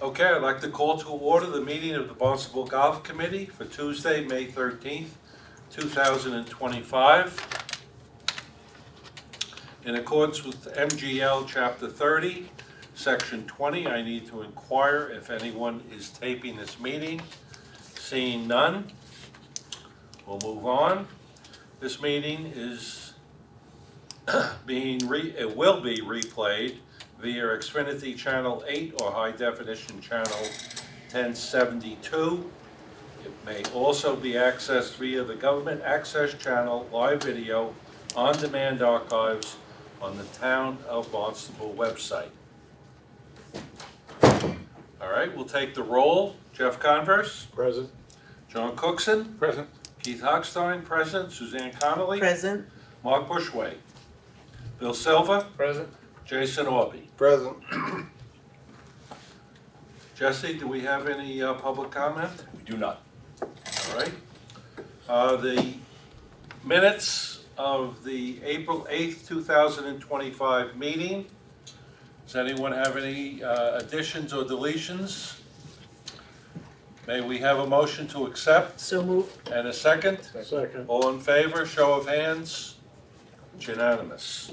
Okay, I'd like to call to order the meeting of the Barnstable Golf Committee for Tuesday, May 13th, 2025. In accordance with MGL Chapter 30, Section 20, I need to inquire if anyone is taping this meeting. Seeing none, we'll move on. This meeting is it will be replayed via Xfinity Channel 8 or High Definition Channel 1072. It may also be accessed via the Government Access Channel live video on-demand archives on the Town of Barnstable website. All right, we'll take the roll. Jeff Converse. Present. John Cookson. Present. Keith Hochstein, present. Suzanne Connolly. Present. Mark Bushway. Bill Silva. Present. Jason Orby. Present. Jesse, do we have any public comment? We do not. All right. The minutes of the April 8th, 2025 meeting. Does anyone have any additions or deletions? May we have a motion to accept? So moved. And a second? Second. All in favor, show of hands. It's unanimous.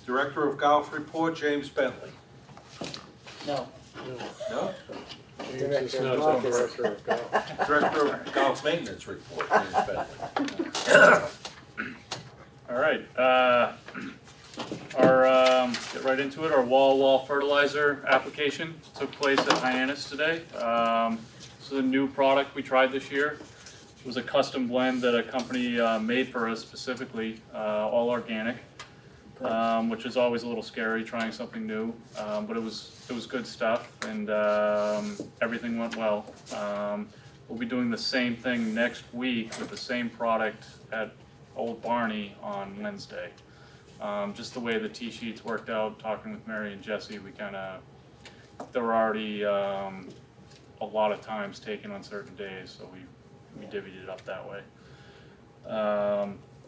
Director of Golf Report, James Bentley. No. No? James is not the director of golf. Director of Golf Maintenance Report, James Bentley. All right, get right into it. Our wall fertilizer application took place at Hyannis today. This is a new product we tried this year. It was a custom blend that a company made for us specifically, all organic, which is always a little scary trying something new, but it was good stuff, and everything went well. We'll be doing the same thing next week with the same product at Old Barney on Wednesday. Just the way the tee sheets worked out, talking with Mary and Jesse, there were already a lot of times taken on certain days, so we divvied it up that way.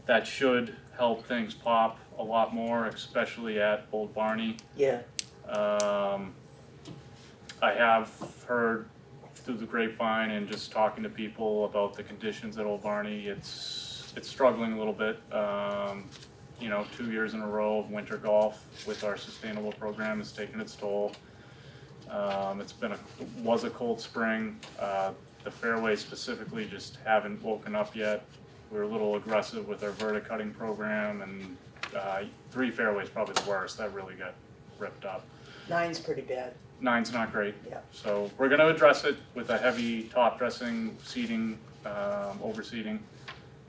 That should help things pop a lot more, especially at Old Barney. Yeah. I have heard through the grapevine and just talking to people about the conditions at Old Barney, it's struggling a little bit. 2 years in a row of winter golf with our sustainable program has taken its toll. Was a cold spring. The fairways specifically just haven't woken up yet. We were a little aggressive with our verticutting program, and 3 fairways probably the worst. That really got ripped up. 9's pretty bad. 9's not great. Yeah. So we're going to address it with a heavy top dressing, seeding, overseeding,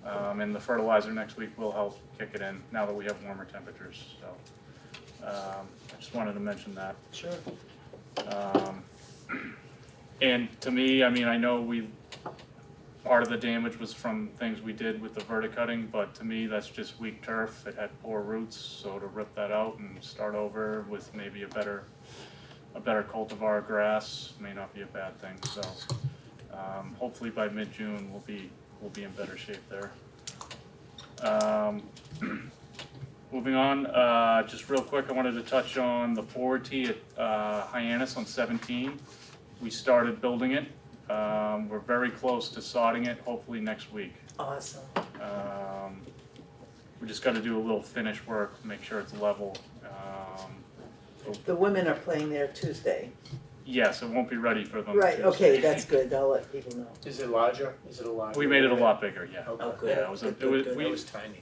and the fertilizer next week will help kick it in now that we have warmer temperatures. So I just wanted to mention that. Sure. And to me, I know part of the damage was from things we did with the verticutting, but to me that's just weak turf. It had poor roots, so to rip that out and start over with maybe a better cultivar grass may not be a bad thing. So hopefully by mid-June we'll be in better shape there. Moving on, just real quick, I wanted to touch on the forward tee at Hyannis on 17. We started building it. We're very close to sodding it, hopefully next week. Awesome. We just got to do a little finish work, make sure it's level. The women are playing there Tuesday. Yes, it won't be ready for them. Right, Tuesday. okay, that's good. I'll let people know. Is it larger? Is it a larger? We made it a lot bigger, yeah. Okay. Oh, good. Yeah, it was Good. was tiny.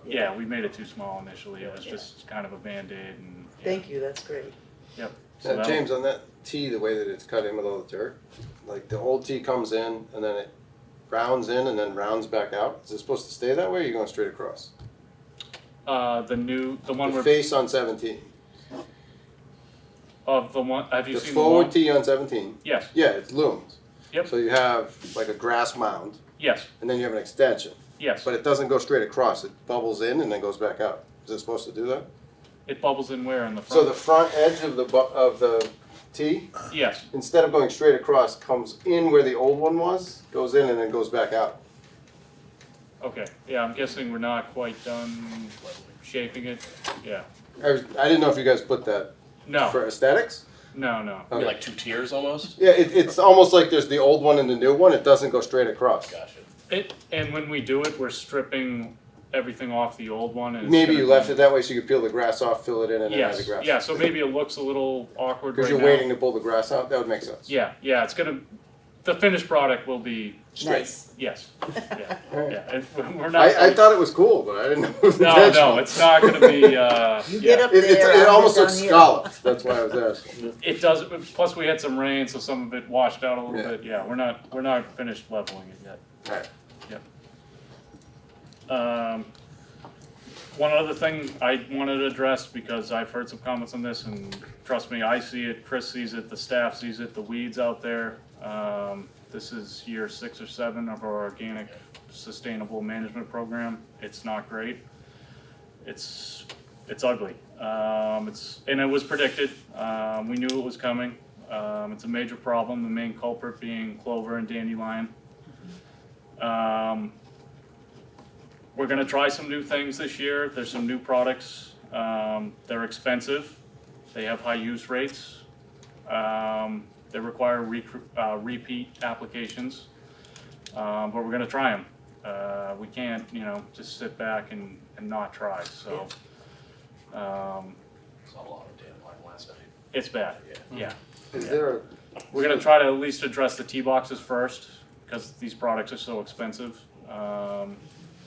Yeah, we made it too small initially. It was just kind of a Band-Aid and. Yeah. Thank you, that's great. Yep. Now, James, on that tee, the way that it's cut in with all the dirt, like the old tee comes in and then it rounds in and then rounds back out. Is it supposed to stay that way or are you going straight across? The one The where face on 17. of the one. Have you The seen forward the one? tee on 17. Yes. Yeah, it's loomed. Yep. So you have like a grass mound Yes. and then you have an extension. Yes. But it doesn't go straight across. It bubbles in and then goes back out. Is it supposed to do that? It bubbles in where in the So front. the front edge of the tee, Yes. instead of going straight across, comes in where the old one was, goes in and then goes back out. Okay. Yeah, I'm guessing we're not quite done shaping it. Yeah. I didn't know if you guys put that No. for aesthetics. No. Maybe like 2 tiers almost? Yeah, it's almost like there's the old one and the new one. It doesn't go straight across. Gotcha. And when we do it, we're stripping everything off the old one. And it's Maybe gonna you be- left it that way so you could peel the grass off, fill it in, and then add the Yes, grass. yeah, so maybe it looks a little awkward right Because now. you're waiting to pull the grass out. That would make sense. Yeah, it's gonna, the finished product will be, Nice. yes, yeah, Alright. yeah. And we're not. I thought it was cool, but I didn't know it was No, intentional. it's not gonna be, You get up there. It I'll almost get looks down here. scalloped. That's why I was asking. It does, plus we had some rain, so some of it washed out a little Yeah. bit, yeah, we're not finished leveling it yet. Alright. One other thing I wanted to address, because I've heard some comments on this, and trust me, I see it, Chris sees it, the staff sees it, the weeds out there. This is year 6 or 7 of our organic sustainable management program. It's not great. It's ugly. And it was predicted. We knew it was coming. It's a major problem, the main culprit being clover and dandelion. We're gonna try some new things this year. There's some new products. They're expensive. They have high use rates. They require repeat applications. But we're gonna try them. We can't, just sit back and not try, so. Saw a lot of dandelion last night. It's bad, yeah. Is there We're gonna try to at least address the tee boxes first, because these products are so expensive,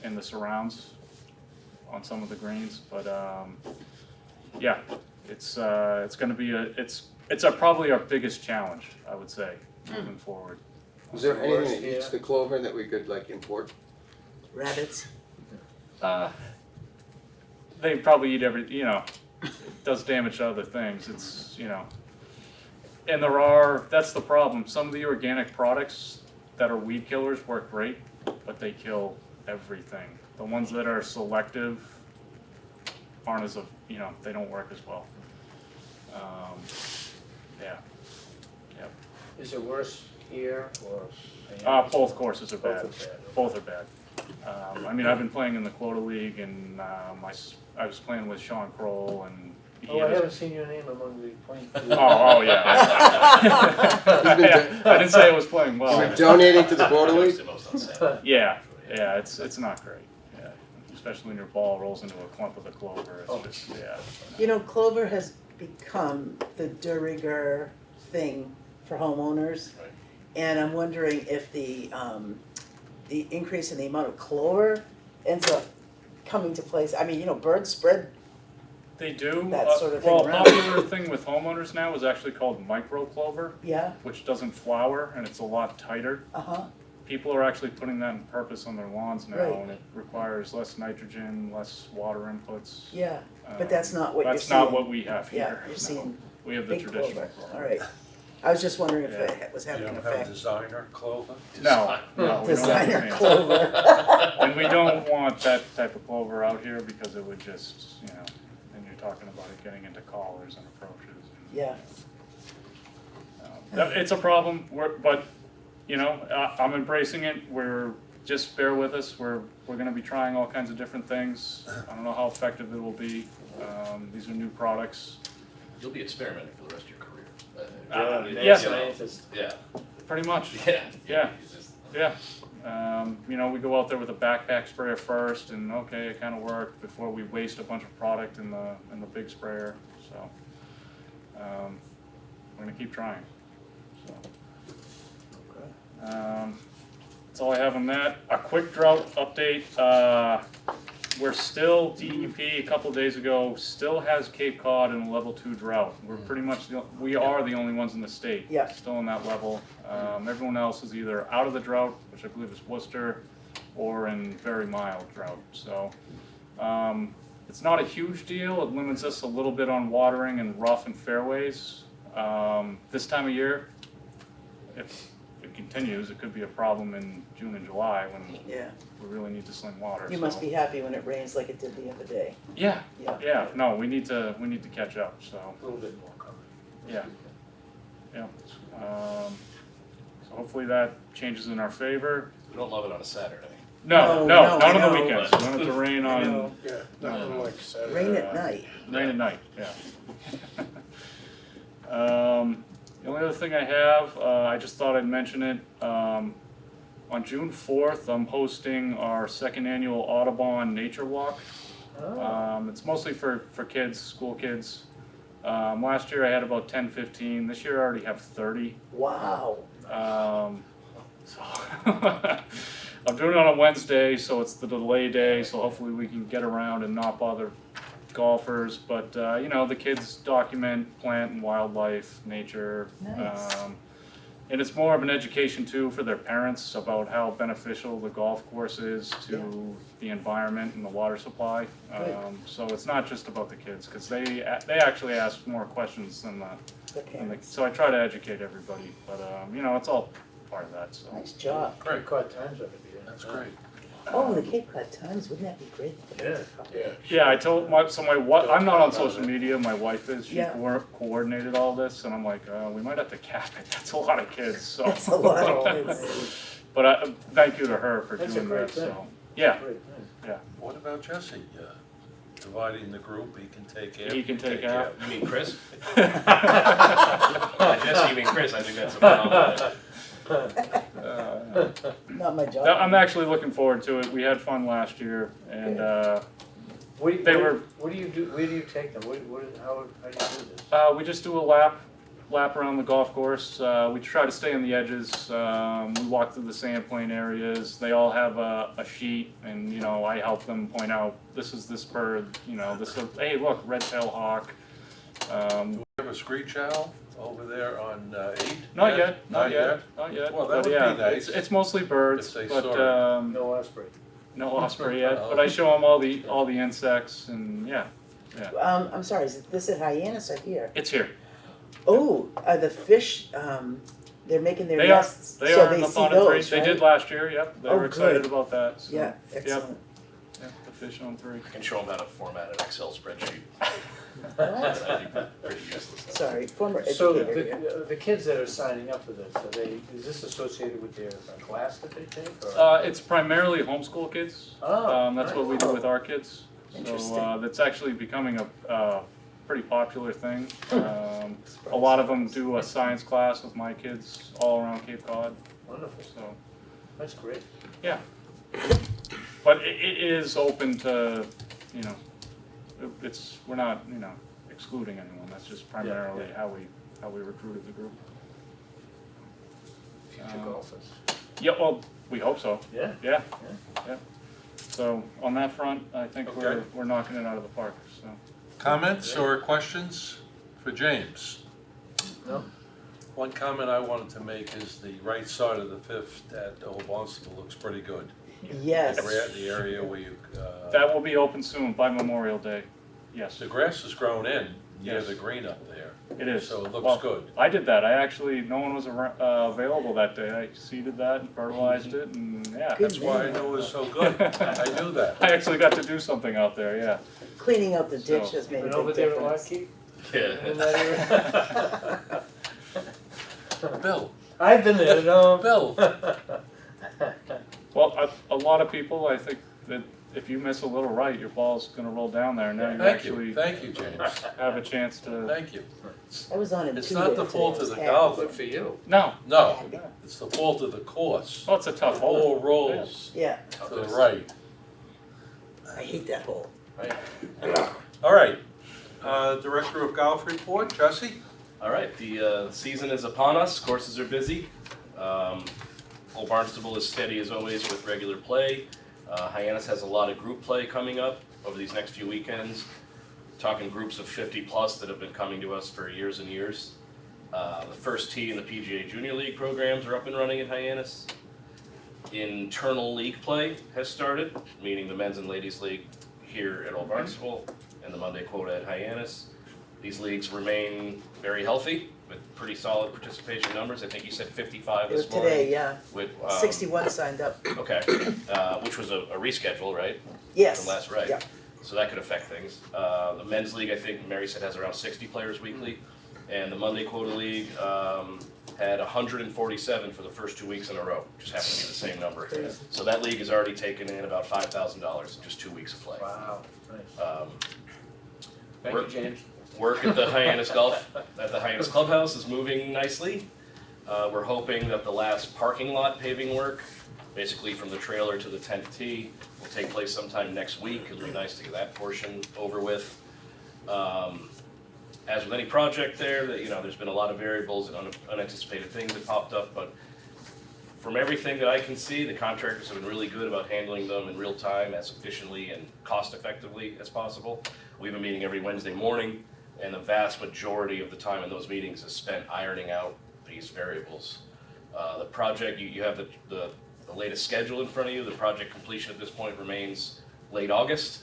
in the surrounds on some of the greens, but, yeah, it's gonna be probably our biggest challenge, I would say, moving forward. Is there anything Worst, that eats yeah. the clover that we could like import? Rabbits. They probably eat it does damage to other things, and that's the problem, some of the organic products that are weed killers work great, but they kill everything. The ones that are selective aren't they don't work as well. Yeah. Is it worse here or? Both courses are bad. Both are bad. Both are bad. I've been playing in the Quota League, and I was playing with Sean Kroll, and he Oh, I was- haven't seen your name among the playing. Oh, yeah. I didn't say I was playing You've well. been donating to the Quota That was League? the most unsettling. Yeah, it's not great. Yeah, especially when your ball rolls into a clump of the clover. It's just, yeah. Clover has become the de rigueur thing for homeowners. Right. And I'm wondering if the increase in the amount of clover ends up coming to place. I mean, birds spread. They do. That sort of thing Well, a around. popular thing with homeowners now is actually called micro clover, Yeah, which doesn't flower and it's a lot tighter. uh-huh, People are actually putting that in purpose on their lawns now, Right. and it requires less nitrogen, less water inputs. yeah. But that's not what you're That's not seeing. what we have here. Yeah, you're No. seeing We have the big traditional clover. All right. I was just wondering if Yeah. it was You having an don't have effect. designer clover? No, we don't have Designer fancy. clover. And we don't want that type of clover out here because it would just, and you're talking about it getting into collars and approaches. Yeah, It's a problem, but, I'm embracing it, just bear with us, we're gonna be trying all kinds of different things. I don't know how effective it will be, these are new products, You'll be experimenting for the rest of your career. yeah. Scientist. Yeah. pretty much, Yeah. Yeah. It's just- yeah. We go out there with a backpack sprayer first, and okay, it kinda worked before we waste a bunch of product in the big sprayer, so. We're gonna keep trying, so. That's all I have on that. A quick drought update, we're still, DEP a couple of days ago, still has Cape Cod in a level 2 drought. We're pretty much, we are the only ones in the state. Yeah. Still in that level. Everyone else is either out of the drought, which I believe is Worcester, or in very mild drought, so. It's not a huge deal, it limits us a little bit on watering and rough and fairways. This time of year, if it continues, it could be a problem in June and July when yeah. we really need to sling water. You must be happy when it rains like it did the other day. Yeah, Yeah. yeah, no, we need to catch up, so, A little bit more coverage. yeah, yeah. So hopefully that changes in our favor. We don't love it on a Saturday. No, No, no, not on no. the weekends, we want it to rain I on, know. Yeah, nothing like Saturday. Rain at night. rain at night, yeah. The only other thing I have, I just thought I'd mention it. On June 4th, I'm hosting our second annual Audubon Nature Walk. It's mostly for kids, school kids. Last year I had about 10, 15. This year I already have 30. Wow. So I'm doing it on a Wednesday, so it's the delay day, so hopefully we can get around and not bother golfers. But you know, the kids document plant and wildlife, nature. Nice. And it's more of an education too for their parents about how beneficial the golf course is to the environment and the water supply. Good. So it's not just about the kids, because they actually ask more questions than The the, parents. so I try to educate everybody. But you know, it's all part of that. So Nice job. Great, Caught times over here. that's great. Oh, the Cape Cod Times, wouldn't that be great? Yeah. yeah, I told my wife. I'm not on social media. My wife is. She Yeah. coordinated all this, and I'm like, we might have to cap it. That's a lot of kids. So That's a lot of kids. But thank you to her for That's a doing great that. thing. So yeah. Great, nice. What about Jesse? Dividing the group, he can take care. He can take half. You mean Chris? Jesse, you mean Chris? I think that's a problem. Not my job. I'm actually looking forward to it. We had fun last year, and They were- What do you do, where do you take them? How do you do this? we just do a lap around the golf course. We try to stay on the edges. We walk through the sandplane areas. They all have a sheet, and you know, I help them point out this is this bird. You know, this is, hey, look, red-tailed hawk. Do we have a screech owl over there on 8? Not yet. Not yet. Well, that But would yeah, be nice. it's mostly birds, if they but saw it. No osprey. no osprey yet. But I show them all the insects, and yeah, I'm sorry, is this at Hyannis or here? it's here. Oh, are the fish, they're making their They are. nests, They so are in they the see pond and three. those, They right? did last year. Yep, they Oh, were excited good. about that. So, Yeah, excellent. Yep, the fish on 3. I can show them how to format an Excel spreadsheet. What? That'd be pretty useless. Sorry, former So educator here. the kids that are signing up for this, is this associated with their class that they take, or? It's primarily homeschool kids. Oh, That's what we do with our kids. Interesting. So that's actually becoming a pretty popular thing. A lot of them do a science class with my kids all around Cape Cod. Wonderful, So that's great. yeah, but it is open to, you know, we're not, you know, excluding anyone. That's just primarily how we recruited the group. Future golfers. Yeah, well, we hope so. Yeah? Yeah. So on that front, I think Okay. we're knocking it out of the park. So Comments or questions for James? No? One comment I wanted to make is the right side of the 5th at Old Barnstable looks pretty good. Yes, The area where you, that will be open soon by Memorial Day. Yes, the grass is grown in near Yes. the green up there, it is. so it Well, looks good. I did that. No one was available that day. I seeded that and fertilized it, and yeah. Good. That's why I knew it was so good. I knew that. I actually got to do something out there. Yeah. cleaning out the ditch So- has made a Been over big there at difference. Lockheed? Yeah. In that area? Bill, I've been there, no. Bill, Well, a lot of people, I think that if you miss a little right, your ball's going to roll down there, and now you thank you, James, have a chance to. thank you. I was on in It's two not days the today. fault I of was the happy. golfer. for you. No. No, it's the fault of the course. Well, it's a tough hole. Ball rolls Yeah, to the right. I hate that hole. All right, Director of Golf Report, Jesse? All right, the season is upon us. Courses are busy. Old Barnstable is steady as always with regular play. Hyannis has a lot of group play coming up over these next few weekends. Talking groups of 50 plus that have been coming to us for years and years. The first tee in the PGA Junior League programs are up and running at Hyannis. Internal league play has started, meaning the men's and ladies league here at Old Barnstable and the Monday quota at Hyannis. These leagues remain very healthy with pretty solid participation numbers. I think you said 55 It was this morning. today, yeah, With 61 signed up. Okay, which was a reschedule, right? Yes. From last, right? Yeah. So that could affect things. The men's league, I think Mary said, has around 60 players weekly, and the Monday Quota League had 147 for the first 2 weeks in a row, just happened to be the same number. Crazy. So that league has already taken in about $5,000 in just 2 weeks of play. Wow, nice. Um, Thank you, James. Work at the Hyannis Clubhouse is moving nicely. We're hoping that the last parking lot paving work, basically from the trailer to the tent tee, will take place sometime next week. It'll be nice to get that portion over with. As with any project there, that, you know, there's been a lot of variables and unanticipated things that popped up, but from everything that I can see, the contractors have been really good about handling them in real time, as efficiently and cost effectively as possible. We've been meeting every Wednesday morning, and the vast majority of the time in those meetings is spent ironing out these variables. The project, you have the latest schedule in front of you. The project completion at this point remains late August.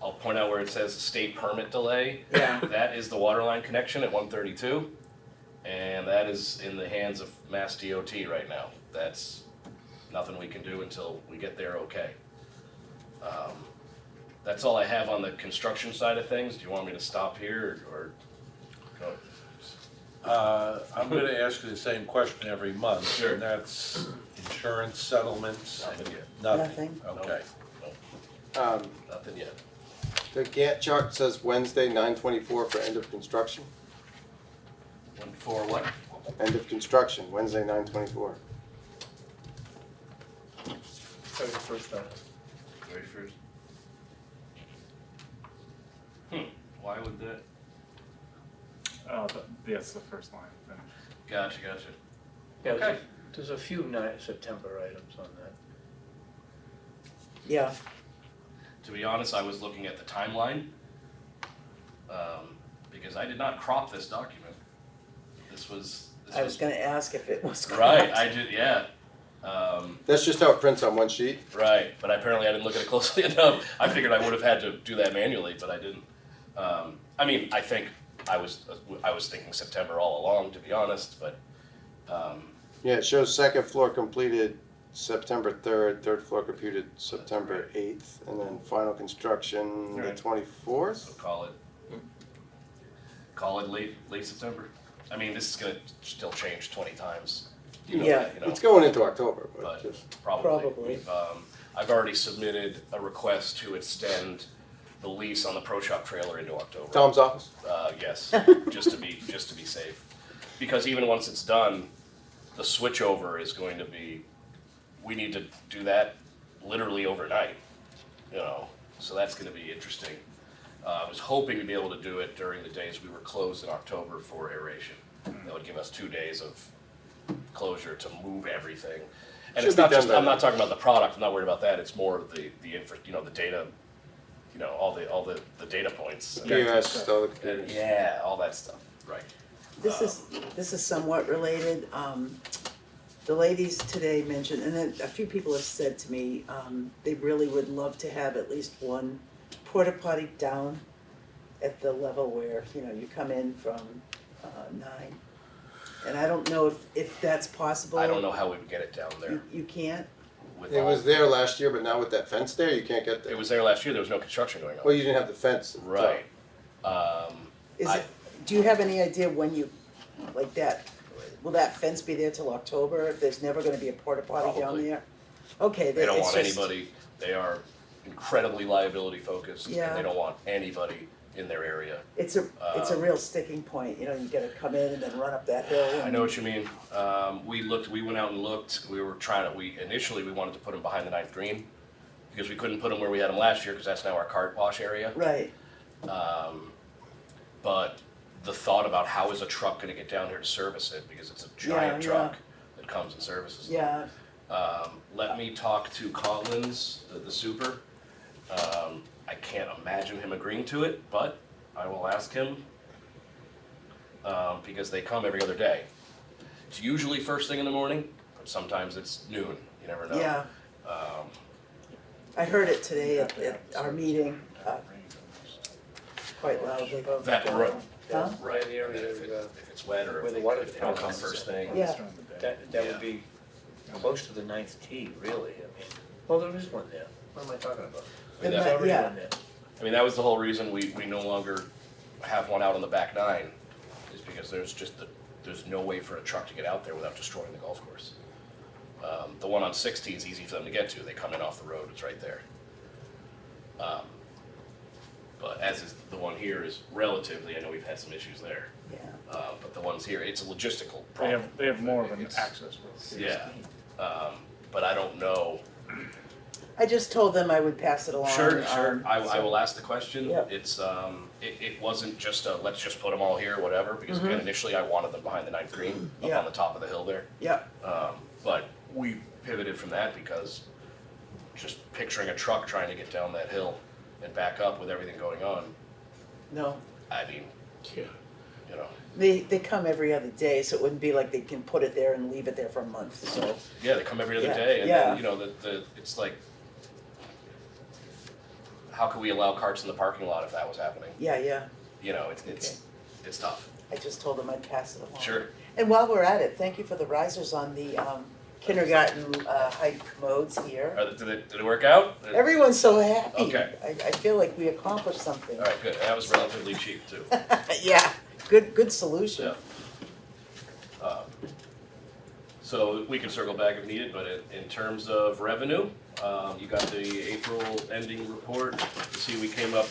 I'll point out where it says state permit delay. Yeah. That is the water line connection at 132, and that is in the hands of Mass DOT right now. That's nothing we can do until we get there okay. That's all I have on the construction side of things. Do you want me to stop here or go? I'm gonna ask you the same question every month. Sure. And that's insurance settlements? Nothing yet. Nothing. Okay. Nothing yet. The Gantt chart says Wednesday, 9/24 for end of construction. One for what? End of construction, Wednesday, 9/24. Very first time. Very first. Why would that? That's the first line. Finish. Gotcha. Yeah, Okay. there's a few September items on that. Yeah, To be honest, I was looking at the timeline, because I did not crop this document. This was gonna ask if it was correct. right. I did, yeah. That's just how it prints on one sheet. Right, but apparently I didn't look at it closely enough. I figured I would have had to do that manually, but I didn't. I mean, I think I was thinking September all along, to be honest, but Yeah, it shows second floor completed September 3rd, third floor completed September 8th, and then final construction the Right. 24th. so call it late September. I mean, this is gonna still change 20 times. You know Yeah. that, you know. It's going into October, but But just, Probably. I've already submitted a request to extend the lease on the Pro Shop trailer into October. Tom's office. Yes, just to be safe. Because even once it's done, the switchover is going to be, we need to do that literally overnight, you know, so that's gonna be interesting. I was hoping to be able to do it during the days we were closed in October for aeration. That would give us 2 days of closure to move everything. And Should it's be not done just, by I'm then. not talking about the product, I'm not worried about that, it's more the you know, the data, you know, all the data points. POS, all the And, computers. yeah, all that stuff, right. This is somewhat related. The ladies today mentioned, and then a few people have said to me, they really would love to have at least one porta potty down at the level where, you know, you come in from 9. And I don't know if that's possible. I don't know how we would get it down there. You can't? With It all- was there last year, but now with that fence there, you can't get there. It was there last year, there was no construction going Well, on. you didn't have the fence. at the top. Right. Is I- it, do you have any idea when you, like that, will that fence be there till October if there's never gonna be a porta potty down Probably. there? Okay, They don't it's want just- anybody, they are incredibly liability focused, and Yeah. they don't want anybody in their area. It's a real sticking point, you know, you gotta come in and then run up that hill. I know what you mean. We went out and looked, initially we wanted to put them behind the 9th green, because we couldn't put them where we had them last year, because that's now our cart wash area. Right, But the thought about how is a truck gonna get down here to service it, because it's a giant Yeah, truck that comes and services it. yeah, Let me talk to Collins, the super. I can't imagine him agreeing to it, but I will ask him, because they come every other day. It's usually first thing in the morning, but sometimes it's noon, you never know. yeah. I heard it today at our meeting, quite loudly. That, right, Huh? right, That area, if it's wet or where if the they water if they don't come fountains first are. thing. Yeah. That Yeah. would be close to the 9th tee, really, I mean, well, there is one there, what am I talking about? I mean, And that- There's already yeah. one there. I mean, that was the whole reason we no longer have one out on the back 9, is because there's no way for a truck to get out there without destroying the golf course. The one on 60 is easy for them to get to, they come in off the road, it's right there. But as is the one here is relatively, I know we've had some issues there. Yeah. But the ones here, it's a logistical They problem. have more of an It's- access road. Yeah, but I don't know. I just told them I would pass it along. Sure. I so- will ask the question. Yeah. It's, it wasn't just a, let's just put them all here, whatever, because again, initially I wanted them behind the ninth green, up Yeah. on the top of the hill there. Yeah, But we pivoted from that because just picturing a truck trying to get down that hill and back up with everything going on, no, I mean, you know, they come every other day, so it wouldn't be like they can put it there and leave it there for a month, so, yeah, they come every other Yeah, day, and yeah. then, you know, it's like, how could we allow carts in the parking lot if that was happening? yeah, You know, it's tough. I just told them I'd pass it along. Sure. And while we're at it, thank you for the risers on the kindergarten height commodes here. Did it work out? Everyone's so happy. Okay. I feel like we accomplished something. All right, good. That was relatively cheap too. Yeah, good solution. Yeah. So we can circle back if needed, but in terms of revenue, you got the April ending report. You see we came up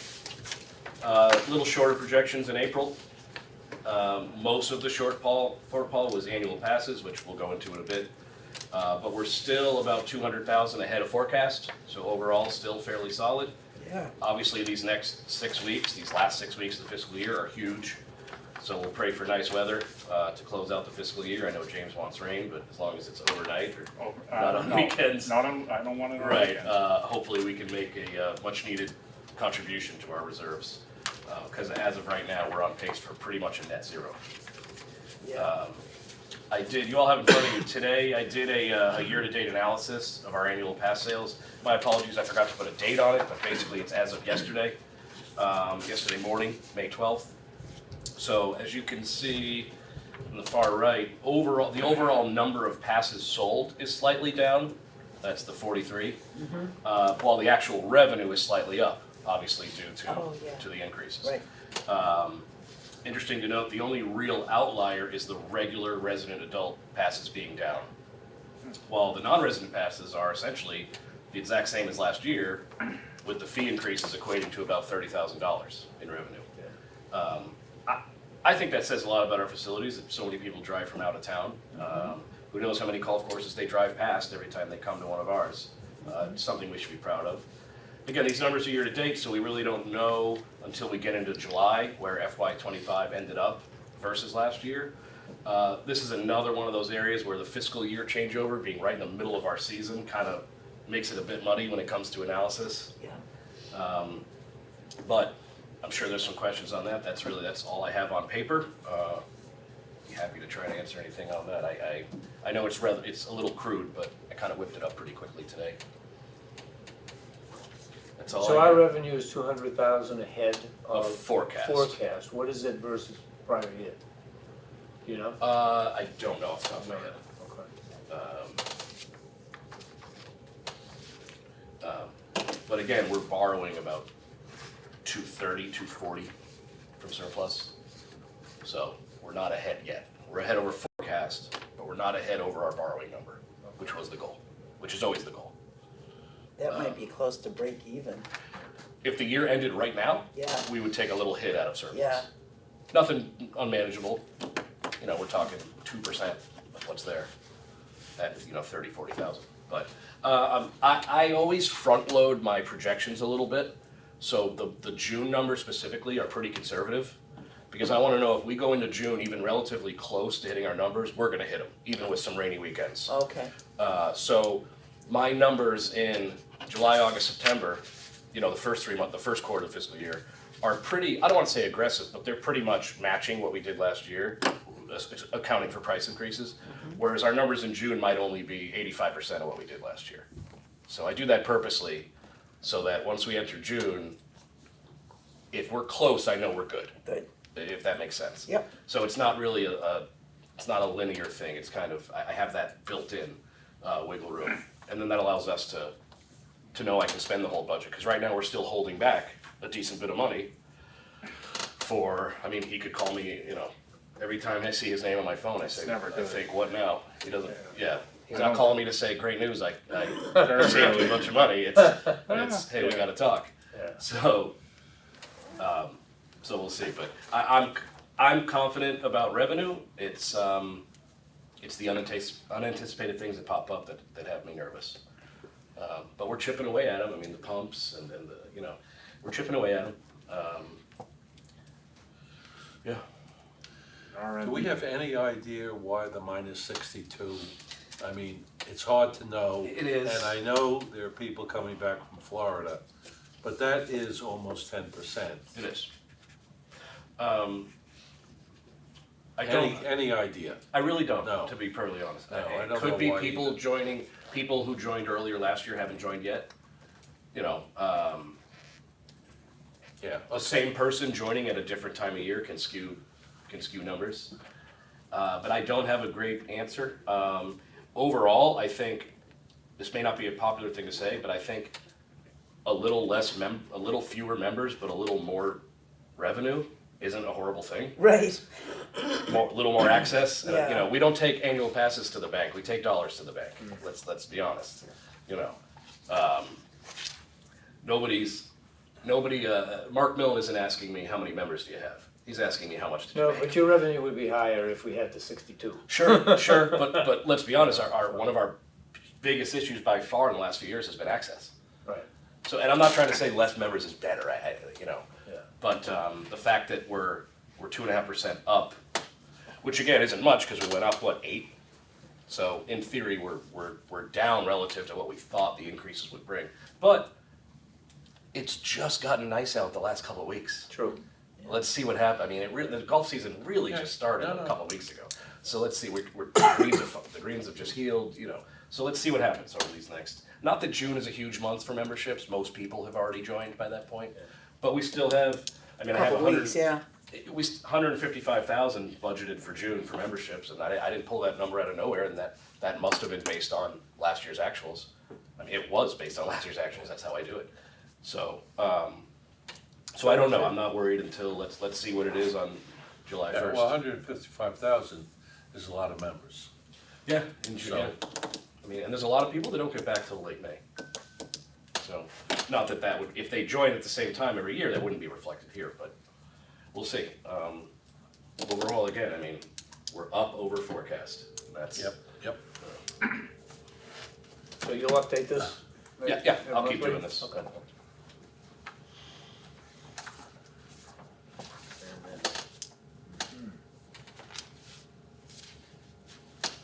a little short of projections in April. Most of the shortfall was annual passes, which we'll go into in a bit. But we're still about 200,000 ahead of forecast, so overall still fairly solid. Yeah. Obviously, these next 6 weeks, these last 6 weeks of the fiscal year are huge. So we'll pray for nice weather to close out the fiscal year. I know James wants rain, but as long as it's overnight or not on No, weekends. Not on, I don't want it on Right, weekends. hopefully we can make a much needed contribution to our reserves. Because as of right now, we're on pace for pretty much a net zero. Yeah. You all have in front of you today, I did a year-to-date analysis of our annual pass sales. My apologies, I forgot to put a date on it, but basically it's as of yesterday, yesterday morning, May 12th. So as you can see on the far right, the overall number of passes sold is slightly down. That's the 43. While the actual revenue is slightly up, obviously due to the increases. Right. Interesting to note, the only real outlier is the regular resident adult passes being down. While the non-resident passes are essentially the exact same as last year, with the fee increases equating to about $30,000 in revenue. I think that says a lot about our facilities, that so many people drive from out of town. Who knows how many golf courses they drive past every time they come to one of ours. It's something we should be proud of. Again, these numbers are year to date, so we really don't know until we get into July where FY25 ended up versus last year. This is another one of those areas where the fiscal year changeover, being right in the middle of our season, kind of makes it a bit muddy when it comes to analysis. Yeah. But I'm sure there's some questions on that. That's all I have on paper. Be happy to try to answer anything on that. I know it's a little crude, but I kind of whipped it up pretty quickly today. That's all So I our have. revenue is 200,000 ahead Of of forecast. forecast. What is it versus prior year? You know? I don't know off the top of my head. But again, we're borrowing about 230, 240 from surplus. So we're not ahead yet. We're ahead over forecast, but we're not ahead over our borrowing number, which was the goal, which is always the goal. That might be close to break even. If the year ended right now, Yeah. we would take a little hit out of surplus. Yeah. Nothing unmanageable. You know, we're talking 2% of what's there at, 30, 40,000. But I always front load my projections a little bit. So the June numbers specifically are pretty conservative because I want to know if we go into June even relatively close to hitting our numbers, we're going to hit them, even with some rainy weekends. Okay. So my numbers in July, August, September, the first 3 months, the first quarter of the fiscal year, are pretty, I don't want to say aggressive, but they're pretty much matching what we did last year, accounting for price increases. Whereas our numbers in June might only be 85% of what we did last year. So I do that purposely so that once we enter June, if we're close, I know we're good, Good. if that makes sense. Yep. So it's not really it's not a linear thing. It's kind of, I have that built-in wiggle room. And then that allows us to know I can spend the whole budget. Because right now we're still holding back a decent bit of money he could call me, every time I see his name on my phone, I say, never I good. think, what now? He doesn't, yeah. He's I not don't- calling me to say, great news, I Very saved you a rarely. bunch of money. It's hey, we gotta talk. Yeah. So, So we'll see, but I'm confident about revenue. It's the unanticipated things that pop up that have me nervous. But we're chipping away at them. I mean, the pumps and the, we're chipping away at them. Yeah. Do we have any idea why the -62? I mean, it's hard to know. It is. And I know there are people coming back from Florida, but that is almost 10%. It is. I don't. Any idea? I really don't, No. to be perfectly honest. No, I It don't could know be why people either. joining, people who joined earlier last year haven't joined yet. Yeah. The same person joining at a different time of year can skew numbers. But I don't have a great answer. Overall, I think, this may not be a popular thing to say, but I think a little fewer members, but a little more revenue isn't a horrible thing. Right, A little more access. And, Yeah. we don't take annual passes to the bank. We take dollars to the bank. Let's be honest. Mark Millen isn't asking me how many members do you have. He's asking me how much did you No, make. but your revenue would be higher if we had the 62. Sure, but let's be honest. One of our biggest issues by far in the last few years has been access. Right. So, and I'm not trying to say less members is better. Yeah. But the fact that we're 2.5% up, which again isn't much because we went up 8. So in theory we're down relative to what we thought the increases would bring. But it's just gotten nice out the last couple of weeks. True. Let's see what happens. I mean, the golf season really Yeah, just started no. a couple of weeks ago. So let's see. The greens have just healed. So let's see what happens over these next. Not that June is a huge month for memberships. Most people have already joined by that point. But we still have. I mean, I have couple weeks, yeah. 155,000 budgeted for June for memberships, and I didn't pull that number out of nowhere, and that must have been based on last year's actuals. I mean, it was based on last year's actuals. That's how I do it. So, so I don't know. I'm not worried until let's see what it is on July Yeah, 1st. well, 155,000 is a lot of members. Yeah, in June. So- Yeah. I mean, and there's a lot of people that don't get back till late May. So, not that would, if they join at the same time every year, that wouldn't be reflected here, but we'll see. Overall, again, I mean, we're up over forecast. That's Yep. So you'll update this? Yeah, I'll keep monthly? doing this. Okay.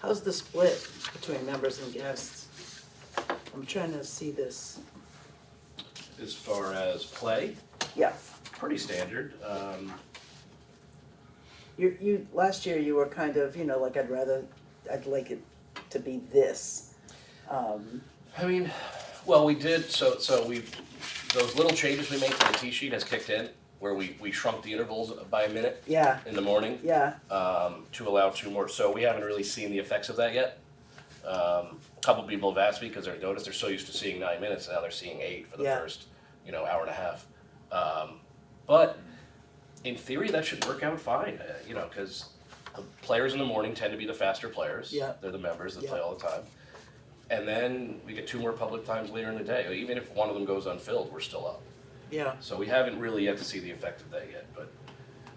How's the split between members and guests? I'm trying to see this. As far as play, Yeah, pretty standard. last year you were kind of, like I'd like it to be this. I mean, well, we did, so those little changes we made to the tee sheet has kicked in, where we shrunk the intervals by a minute Yeah, in the morning. yeah, To allow 2 more, so we haven't really seen the effects of that yet. A couple people have asked me, because they're noticed, they're so used to seeing 9 minutes, now they're seeing 8 for the Yeah. first, hour and a half. But in theory, that should work out fine, because the players in the morning tend to be the faster players. Yeah. They're the members that Yeah. play all the time. And then we get 2 more public times later in the day, even if one of them goes unfilled, we're still up. yeah, So we haven't really yet to see the effect of that yet, but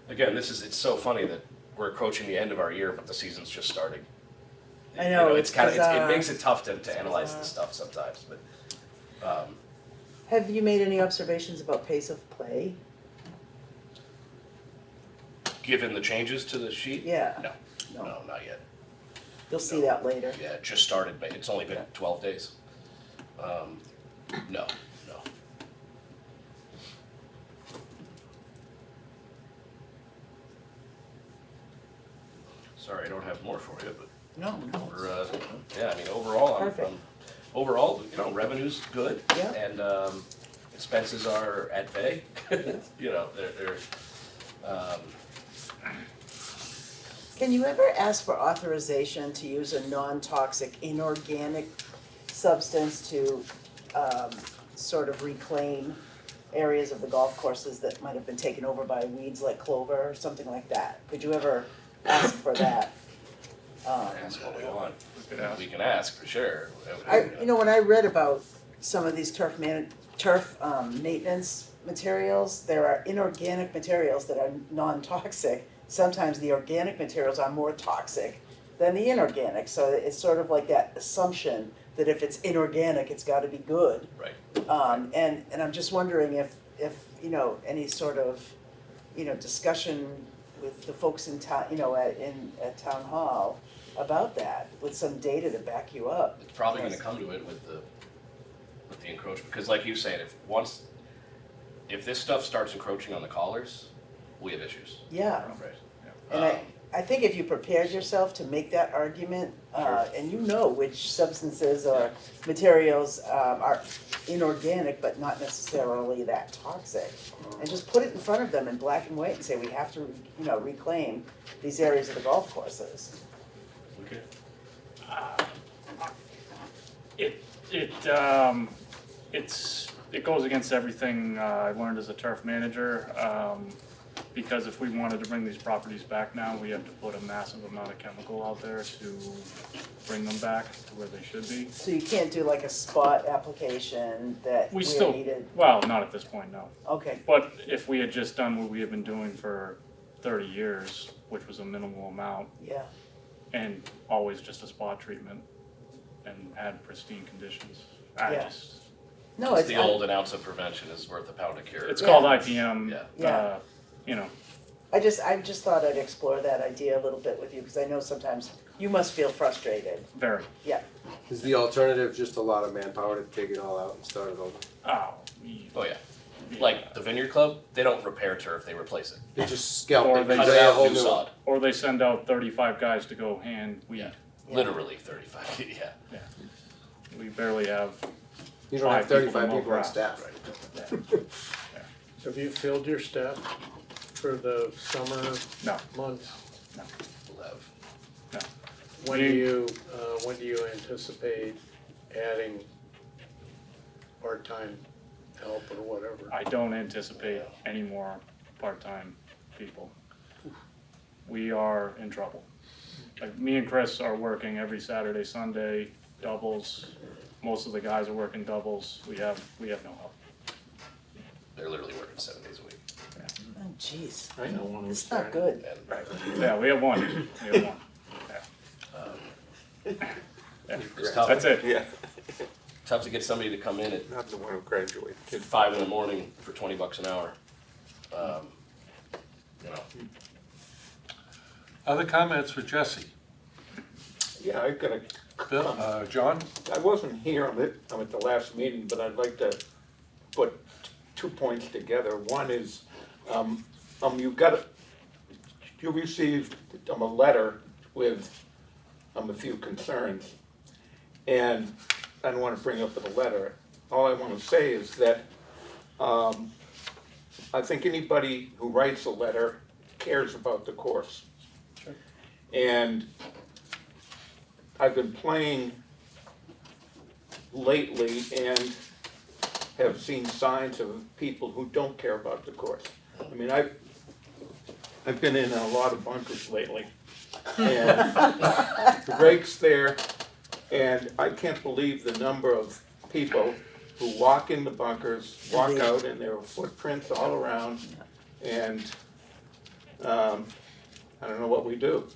again, it's so funny that we're approaching the end of our year, but the season's just starting. I know, It's it's kind of, it bizarre. makes it tough to analyze this stuff sometimes, but, Have you made any observations about pace of play? given the changes to the sheet? Yeah. No, not yet. You'll see that later. Yeah, it just started, but it's only been 12 days. No. Sorry, I don't have more for you, but No, we're, yeah, I mean, overall, Perfect. overall, revenue's good. Yeah. And, expenses are at bay. They're, Can you ever ask for authorization to use a non-toxic inorganic substance to sort of reclaim areas of the golf courses that might have been taken over by weeds like clover or something like that? Could you ever ask for that? ask what we want. We could ask. We can ask for sure. When I read about some of these turf maintenance materials, there are inorganic materials that are non-toxic. Sometimes the organic materials are more toxic than the inorganic, so it's sort of like that assumption that if it's inorganic, it's gotta be good. Right. And I'm just wondering if, any sort of, discussion with the folks in town, at town hall about that, with some data to back you up. It's probably gonna come to it with the encroachment, because like you said, if this stuff starts encroaching on the collars, we have issues. Yeah, Right. and I think if you prepared yourself to make that argument, and you know which substances or materials are inorganic but not necessarily that toxic, and just put it in front of them in black and white and say, we have to, reclaim these areas of the golf courses. Okay. It goes against everything I learned as a turf manager, because if we wanted to bring these properties back now, we have to put a massive amount of chemical out there to bring them back to where they should be. So you can't do like a spot application that We where still, needed, well, not at this point, no. okay, But if we had just done what we have been doing for 30 years, which was a minimal amount, yeah, and always just a spot treatment, and had pristine conditions, I Yeah. just, no, It's the old an ounce of prevention is worth a pound of cure. it's Yeah. called IPM, Yeah. Yeah. I just thought I'd explore that idea a little bit with you, because I know sometimes you must feel frustrated, very, Is the alternative just a lot of manpower to take it all out and start it over? oh, Oh, yeah. Like the Vineyard Club, they don't repair turf, they replace it. They just scalp Or it, they Cut lay it a out, whole new new sod. or they send out 35 guys to go hand weed. Yeah. Literally 35, yeah. We barely have, You don't have 5 people 35 to mow people on grass. staff. Have you filled your staff for the summer no, months? We'll have When do you anticipate adding part-time help or whatever? I don't anticipate any more part-time people. We are in trouble. Like, me and Chris are working every Saturday, Sunday, doubles. Most of the guys are working doubles. We have no help. They're literally working 7 days a week. oh jeez, I know one who's it's not starting. good. And Yeah, we have one. We have one. it's tough. That's it. Yeah, Tough to get somebody to come in at not the one who graduated. 5 in the morning for $20 an hour. You know, Other comments for Jesse? Yeah, I've got a, Bill, John? I wasn't here I'm at the last meeting, but I'd like to put 2 points together. One is, you received a letter with a few concerns. And I don't wanna bring up the letter. All I wanna say is that, I think anybody who writes a letter cares about the course. And I've been playing lately and have seen signs of people who don't care about the course. I mean, I've been in a lot of bunkers lately. And the rake's there, and I can't believe the number of people who walk in the bunkers, walk out, and there are footprints all around. And I don't know what we do.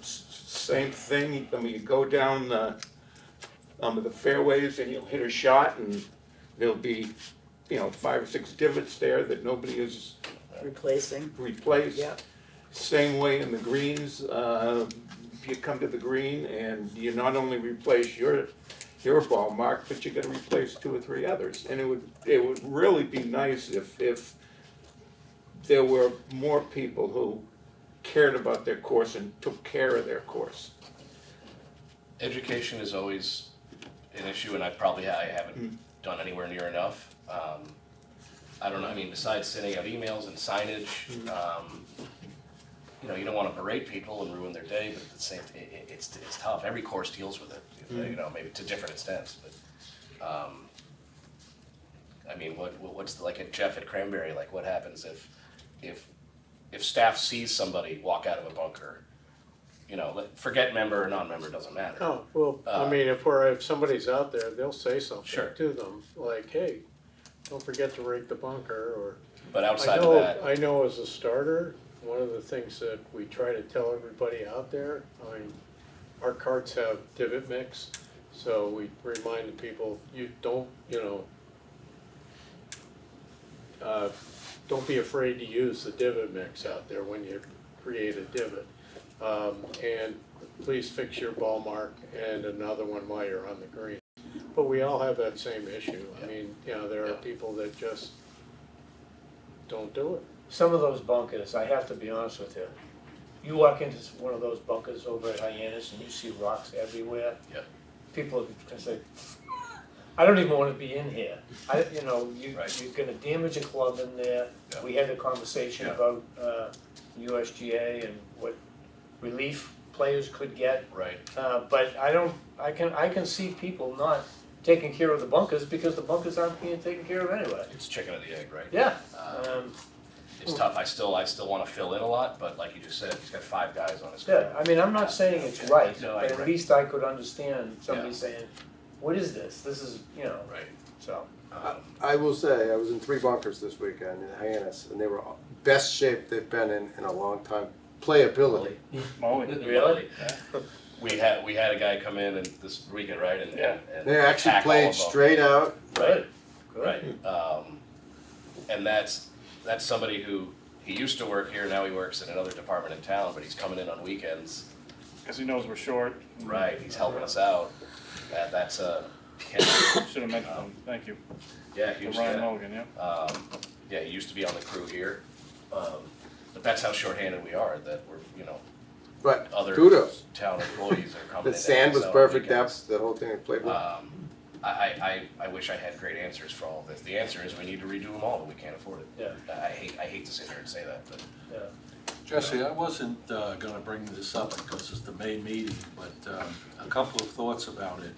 Same thing, I mean, you go down the fairways and you'll hit a shot and there'll be, 5 or 6 divots there that nobody has Replacing, replaced. yeah, Same way in the greens, you come to the green and you not only replace your ball mark, but you gotta replace 2 or 3 others. And it would really be nice if there were more people who cared about their course and took care of their course. education is always an issue, and I haven't done anywhere near enough. I don't know, I mean, besides sending out emails and signage, you don't wanna berate people and ruin their day, but at the same, it's tough. Every course deals with it, maybe to different extents, but, I mean, what's like at Jeff at Cranberry, like what happens if staff sees somebody walk out of a bunker? Forget member or non-member, doesn't matter. Oh, well, I mean, if somebody's out there, they'll say something Sure. to them, like, hey, don't forget to rake the bunker, or. But I outside of know, that, I know as a starter, one of the things that we try to tell everybody out there, I mean, our carts have divot mix, so we remind the people, you don't, don't be afraid to use the divot mix out there when you create a divot. And please fix your ball mark and another one while you're on the green. But we all have that same issue. I mean, there are people that just don't do it. Some of those bunkers, I have to be honest with you, you walk into one of those bunkers over at Hyannis and you see rocks everywhere. Yeah. People can say, I don't even wanna be in here. Right. You're gonna damage a club in there. Yeah. We had a conversation Yeah. about, USGA and what relief players could get. right, But I can see people not taking care of the bunkers because the bunkers aren't being taken care of anyway. it's chicken or the egg, right? Yeah, It's tough, I still wanna fill in a lot, but like you just said, he's got 5 guys on his crew. yeah, I mean, I'm not saying it's right, No, but you're at right. least I could understand somebody Yeah. saying, what is this? This is, Right. so. I will say, I was in 3 bunkers this weekend in Hyannis, and they were best shape they've been in a long time. Playability. Molly. Really? We had a guy come in and this weekend, right, and Yeah. They actually attack all played of them. straight out. Good. Good. Right, and that's somebody who, he used to work here, now he works in another department in town, but he's coming in on weekends. Because he knows we're short. Right, he's helping us out, that's a, Should have mentioned him, thank you. yeah, he To was, Ryan yeah. Mulligan, yeah. Yeah, he used to be on the crew here, but that's how shorthanded we are, that we're, But other kudos. town employees are coming in. The to sand help was us out on perfect weekends. depth, the whole thing was playable. I wish I had great answers for all of this. The answer is we need to redo them all, but we can't afford it. Yeah. I hate to sit here and say that, but Yeah. Jesse, I wasn't gonna bring this up because it's the May meeting, but a couple of thoughts about it.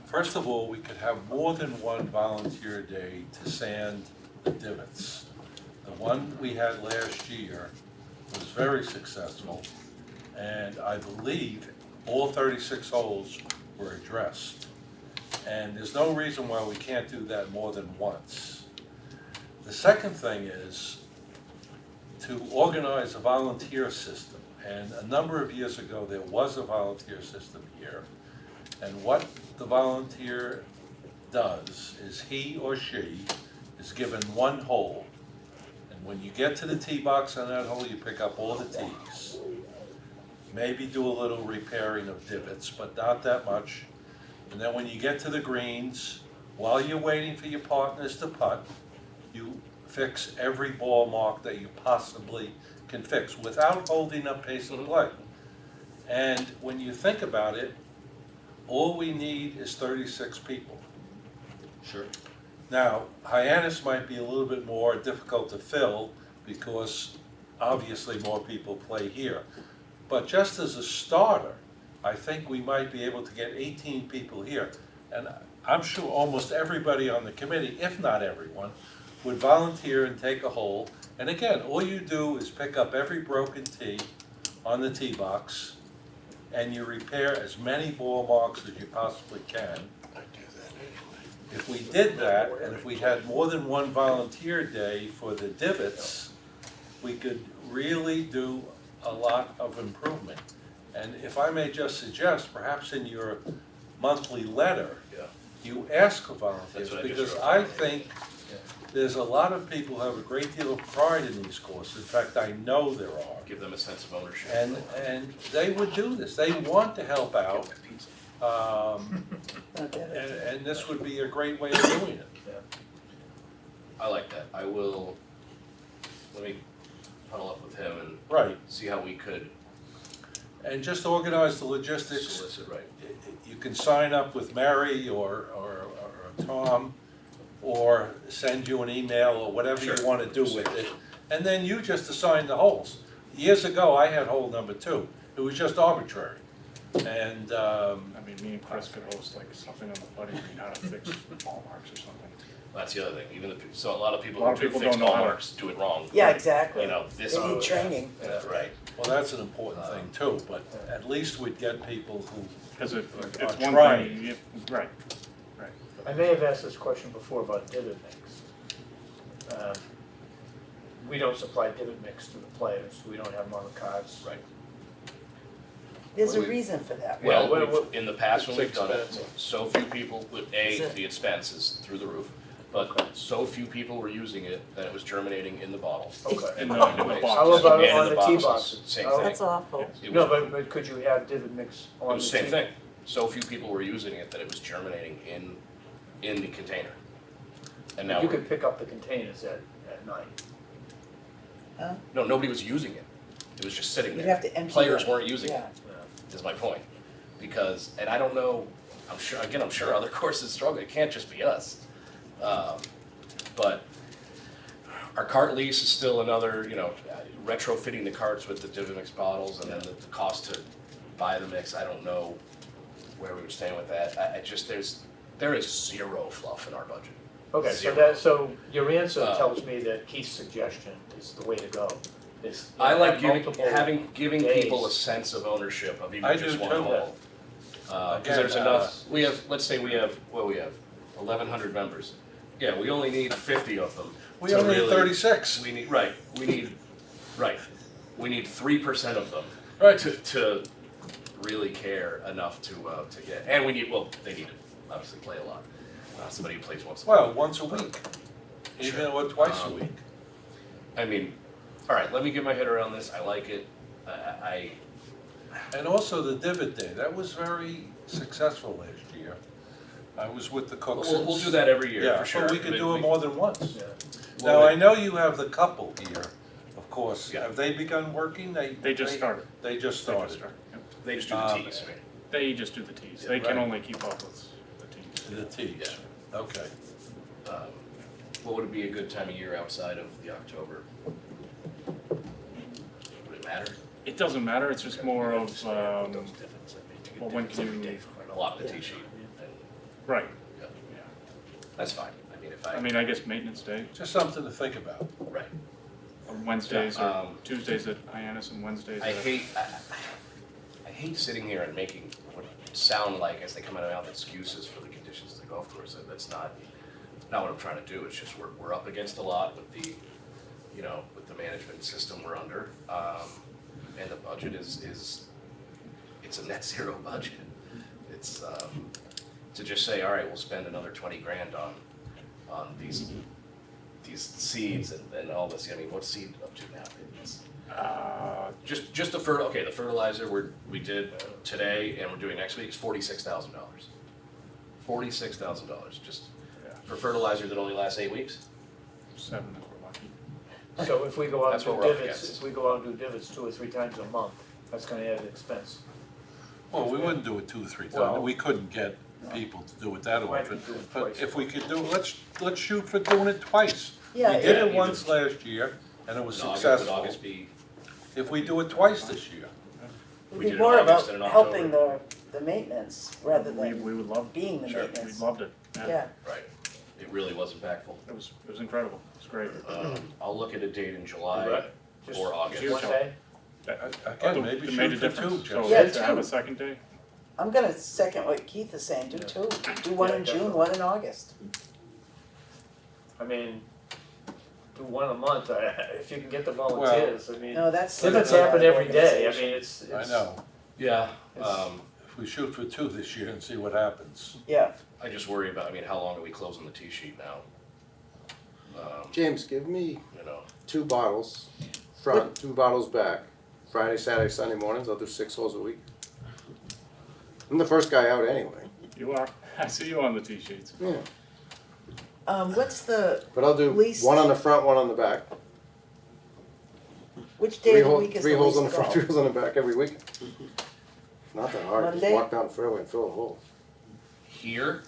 First of all, we could have more than one volunteer day to sand the divots. The one we had last year was very successful, and I believe all 36 holes were addressed. And there's no reason why we can't do that more than once. The second thing is to organize a volunteer system. And a number of years ago, there was a volunteer system here. And what the volunteer does is he or she is given one hole. And when you get to the tee box on that hole, you pick up all the tees. Maybe do a little repairing of divots, but not that much. And then when you get to the greens, while you're waiting for your partners to putt, you fix every ball mark that you possibly can fix without holding up pace of play. And when you think about it, all we need is 36 people. sure. Now, Hyannis might be a little bit more difficult to fill because obviously more people play here. But just as a starter, I think we might be able to get 18 people here. And I'm sure almost everybody on the committee, if not everyone, would volunteer and take a hole. And again, all you do is pick up every broken tee on the tee box and you repair as many ball marks as you possibly can. If we did that, and if we had more than one volunteer day for the divots, we could really do a lot of improvement. And if I may just suggest, perhaps in your monthly letter, Yeah. you ask for volunteers, That's what I just because wrote. I think there's a lot of people who have a great deal of pride in these courses. In fact, I know there are. Give them a sense of ownership. And they would do this, they want to help out. Not that. And this would be a great way of doing it. I like that. Let me huddle up with him and Right, see how we could and just organize the logistics. solicit, right? You can sign up with Mary or Tom, or send you an email or whatever you Sure. want to do with it. And then you just assign the holes. Years ago, I had hole number 2. It was just arbitrary. And, I mean, me and Chris could host like something on the putting green, how to fix ball marks or something. That's the other thing. Even if, so a lot of people A lot who of do people fix don't know ball how to- marks do it wrong. Yeah, exactly. You know, this. They need training. Yeah, right. well, that's an important thing too, but at least we'd get people who, Because if Are it's one trying. thing, right, right. I may have asked this question before about divot mix. We don't supply divot mix to the players, we don't have them on the cards. Right. There's a We- reason for that. Well, what- in the past when It's we've done it, expensive. so few people, Is A, it? the expense is through the roof, but so few people were using it that it was germinating in the bottles. Okay. In the And boxes. How about and in on the tee boxes, boxes? Same Oh, thing. That's awful. It No, was- but could you have divot mix It on was the the same tee? thing. So few people were using it that it was germinating in the container. And now, You could pick up the containers at night. no, nobody was using it. It was just sitting You'd there. have to empty Players them. weren't using it, Yeah. is my point. Because, and I don't know, I'm sure other courses struggle. It can't just be us. But our cart lease is still another, retrofitting the carts with the Divimix bottles and then the cost to buy the mix. I don't know where we would stand with that. I just, there is zero fluff in our budget. Okay, Zero. so your answer Uh, tells me that Keith's suggestion is the way to go. Is I like have multiple giving days. people a sense of ownership of I even just do one too. hole. Because there's Again, enough, let's say we have 1,100 members. Yeah, we only need 50 of them. We to only need really- 36. We need 3% of them Right. to really care enough to get, and they need to obviously play a lot. Somebody who plays once a week. Well, once a week, even or twice a week. I mean, all right, let me get my head around this. I like it. And also the divot day, that was very successful last year. I was with the Cooks. We'll do that every year, Yeah, for sure. but we could do it more than once. Yeah. Now, I know you have the couple here, of course. Yeah. Have they begun working? They just started. They just They started. just started, yep. They just do the Um, tees, right? They just do the tees. They Right. can only keep up with the tees. The tees, okay. What would be a good time of year outside of the October? Would it matter? It doesn't matter, it's just more of, well, when can you, Block the tee sheet. and- right. yeah. Yeah. That's fine. I mean, if I mean, I guess maintenance day, Just something to think about. right. on Wednesdays or Um, Tuesdays at Hyannis and Wednesdays I at. hate sitting here and making what sound like, as they come out of my mouth, excuses for the conditions of the golf course. That's not what I'm trying to do. It's just we're up against a lot with the, with the management system we're under. And the budget is it's a net zero budget. It's, to just say, all right, we'll spend another 20 grand on these seeds and all this. I mean, what's seed up to now? It's, just the fertilizer we did today and we're doing next week is $46,000. $46,000 just Yeah. for fertilizer that only lasts 8 weeks. 7 if we're lucky. So if we go out and That's do what we're up divots, against. if we go out and do divots 2 or 3 times a month, that's gonna add an expense. Well, we wouldn't do it 2 or 3 times. Well- We couldn't get people to do it that Might be often. doing But twice. if we could do, let's shoot for doing it twice. Yeah, We did yeah, it even- once last year and it was Would successful. August be, If we do it twice this year, we It'd did be it more in August about and in helping October. the maintenance rather We than would love, being the Sure. we maintenance. loved it, Yeah, right, it really was impactful. It was incredible, it was great. I'll look at a date in July Right. Just or August. One day? again, maybe It made a shoot for difference. 2, So Jeff. Yeah, to have two. a second day, I'm gonna second what Keith is saying, do Yeah. 2, do one Yeah, in June, definitely. one in August. I mean, do one a month, if you can get the volunteers, I mean, No, that's. divots a lot happen of every day, I organization. mean, it's. I know. Yeah, It's- If we shoot for 2 this year and see what happens. Yeah, I just worry about, I mean, how long are we closing the tee sheet now? James, give me You know, 2 bottles front, 2 bottles back. Friday, Saturday, Sunday mornings, I'll do 6 holes a week. I'm the first guy out anyway. you are, I see you on the tee sheets. Yeah. what's the, But I'll do Least- 1 on the front, 1 on the back. which day of the week is the Three holes on the least front, golf? 3 holes on the back every week. Not that hard, just Monday? walk down the fairway and fill a hole. here,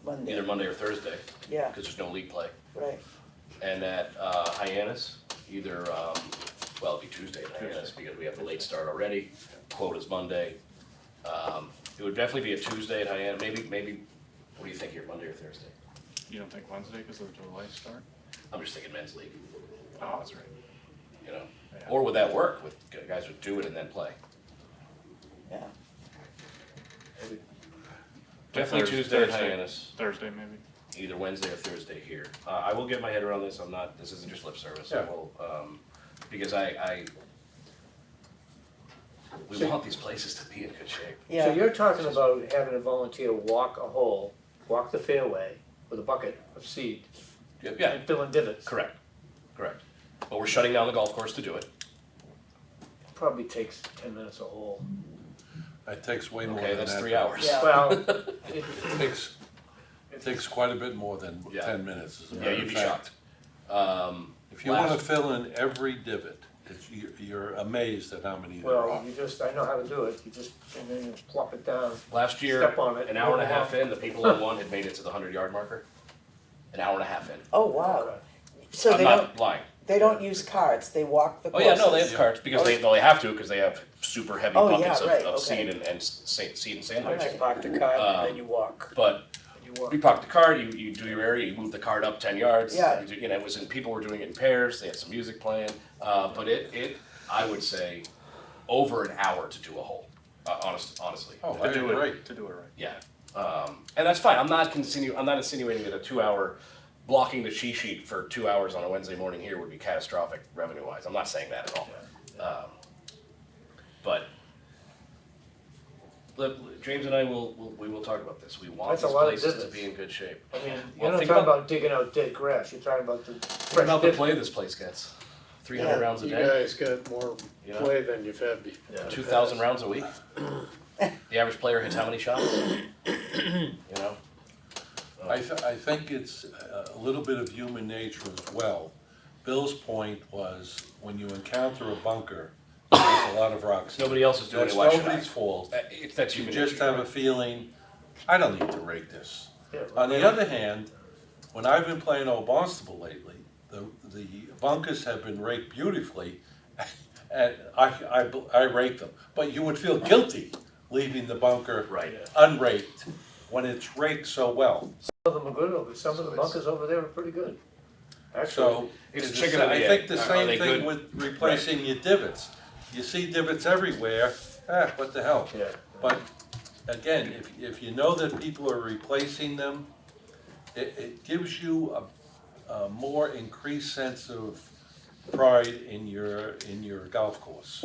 Monday, either Monday or Thursday, yeah, because there's no league play. right, And at Hyannis, either, well, it'd be Tuesday at Hyannis because we have the late start already. Quota's Monday. It would definitely be a Tuesday at Hyannis, maybe, what do you think here, Monday or Thursday? You don't think Wednesday because of the July start? I'm just thinking men's league, Oh, that's right. you know? Yeah. Or would that work with guys would do it and then play? yeah. Definitely Thursday- Tuesday at Thursday. Hyannis, Thursday maybe. either Wednesday or Thursday here. I will get my head around this, this isn't just lip service, I Yeah. will, because we So- want these places to be in good shape. So Yeah, you're talking about having a volunteer walk a hole, walk the fairway with a bucket of seed Yeah, and fill in divots. correct, correct. But we're shutting down the golf course to do it. Probably takes 10 minutes a hole. It takes way more than Okay, that. that's 3 hours. Yeah. Well, It takes quite a bit more than Yeah. 10 minutes, as a Yeah, matter you'd of be fact. shocked. If you wanna Last- fill in every divot, you're amazed at how many there are. well, I know how to do it, and then you plop it down. Last year, Step on it. an hour and a half in, the people on one had made it to the 100-yard marker. An hour and a half in. oh, wow. So I'm they not don't, lying. they don't use carts, they walk the Oh courses? yeah, no, they have carts because they have to because they have super heavy Oh, yeah, buckets right, of okay. seed and seed and I sandwich. just park the car and then you walk, But and you walk. we park the cart, you do your area, you move the cart up 10 yards. Yeah. You know, it was people were doing it in pairs. They had some music playing, but I would say over an hour to do a hole. Honestly. Oh, To I do agree. it, to do it right. Yeah, and that's fine. I'm not insinuating that a 2-hour blocking the cheat sheet for 2 hours on a Wednesday morning here would be catastrophic revenue-wise. I'm not saying that at all. But look, James and I will talk about this. We want That's a these lot of places to divots. be in good shape. I mean, Well, you're not think talking about- about digging out dead grass, you're talking about the Think fresh about the divot. play this place gets. 300 Yeah. rounds a You day, guys got more You know? play than you've had before. Yeah. 2,000 rounds a week. The average player hits how many shots? You know. I think it's a little bit of human nature as well. Bill's point was, when you encounter a bunker, there's a lot of rocks. Nobody else is doing That's it. Why should I? nobody's fault. That's You human just nature, have a right? feeling, I don't need to rake this. Yeah, On the other hand, when I've been playing Old Barnstable lately, the bunkers have been raked beautifully, and I rake them. But you would feel guilty leaving the bunker Right. unraked when it's raked so well. Some of them are good, some of the bunkers over there are pretty good. Actually, So, It's the chicken sa- or the I egg. think the Are same they thing good? with replacing your divots. You see divots everywhere, what the hell? yeah. But again, if you know that people are replacing them, it gives you a more increased sense of pride in your golf course.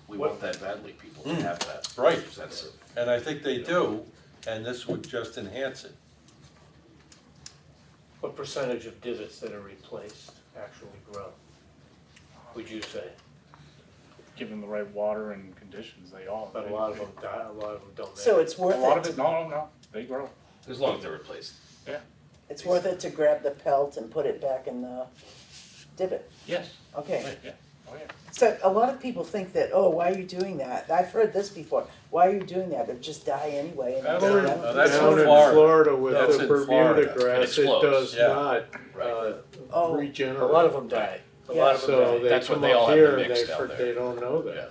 We want that badly. People to have that Right. sense of. And I think they do, and this would just enhance it. What percentage of divots that are replaced actually grow? Would you say? Given the right water and conditions, they all. But a lot of them die, a lot of them don't make it. So it's A worth lot of it, it, no, they grow. As long as they're replaced. it's worth it to grab the pelt and put it back in the divot, Yes. okay. Right, yeah, oh yeah. So a lot of people think that, oh, why are you doing that? I've heard this before, why are you doing that? It'll just die anyway. And That's I in- don't that's think in Down in Florida. Florida with That's the in Bermuda Florida. It grass, it explodes. does Yeah. not, Right. Oh. regenerate. A lot of them die, a lot of them So die. they That's what come they all up have here to and mix they, down there. they don't know that. Yeah.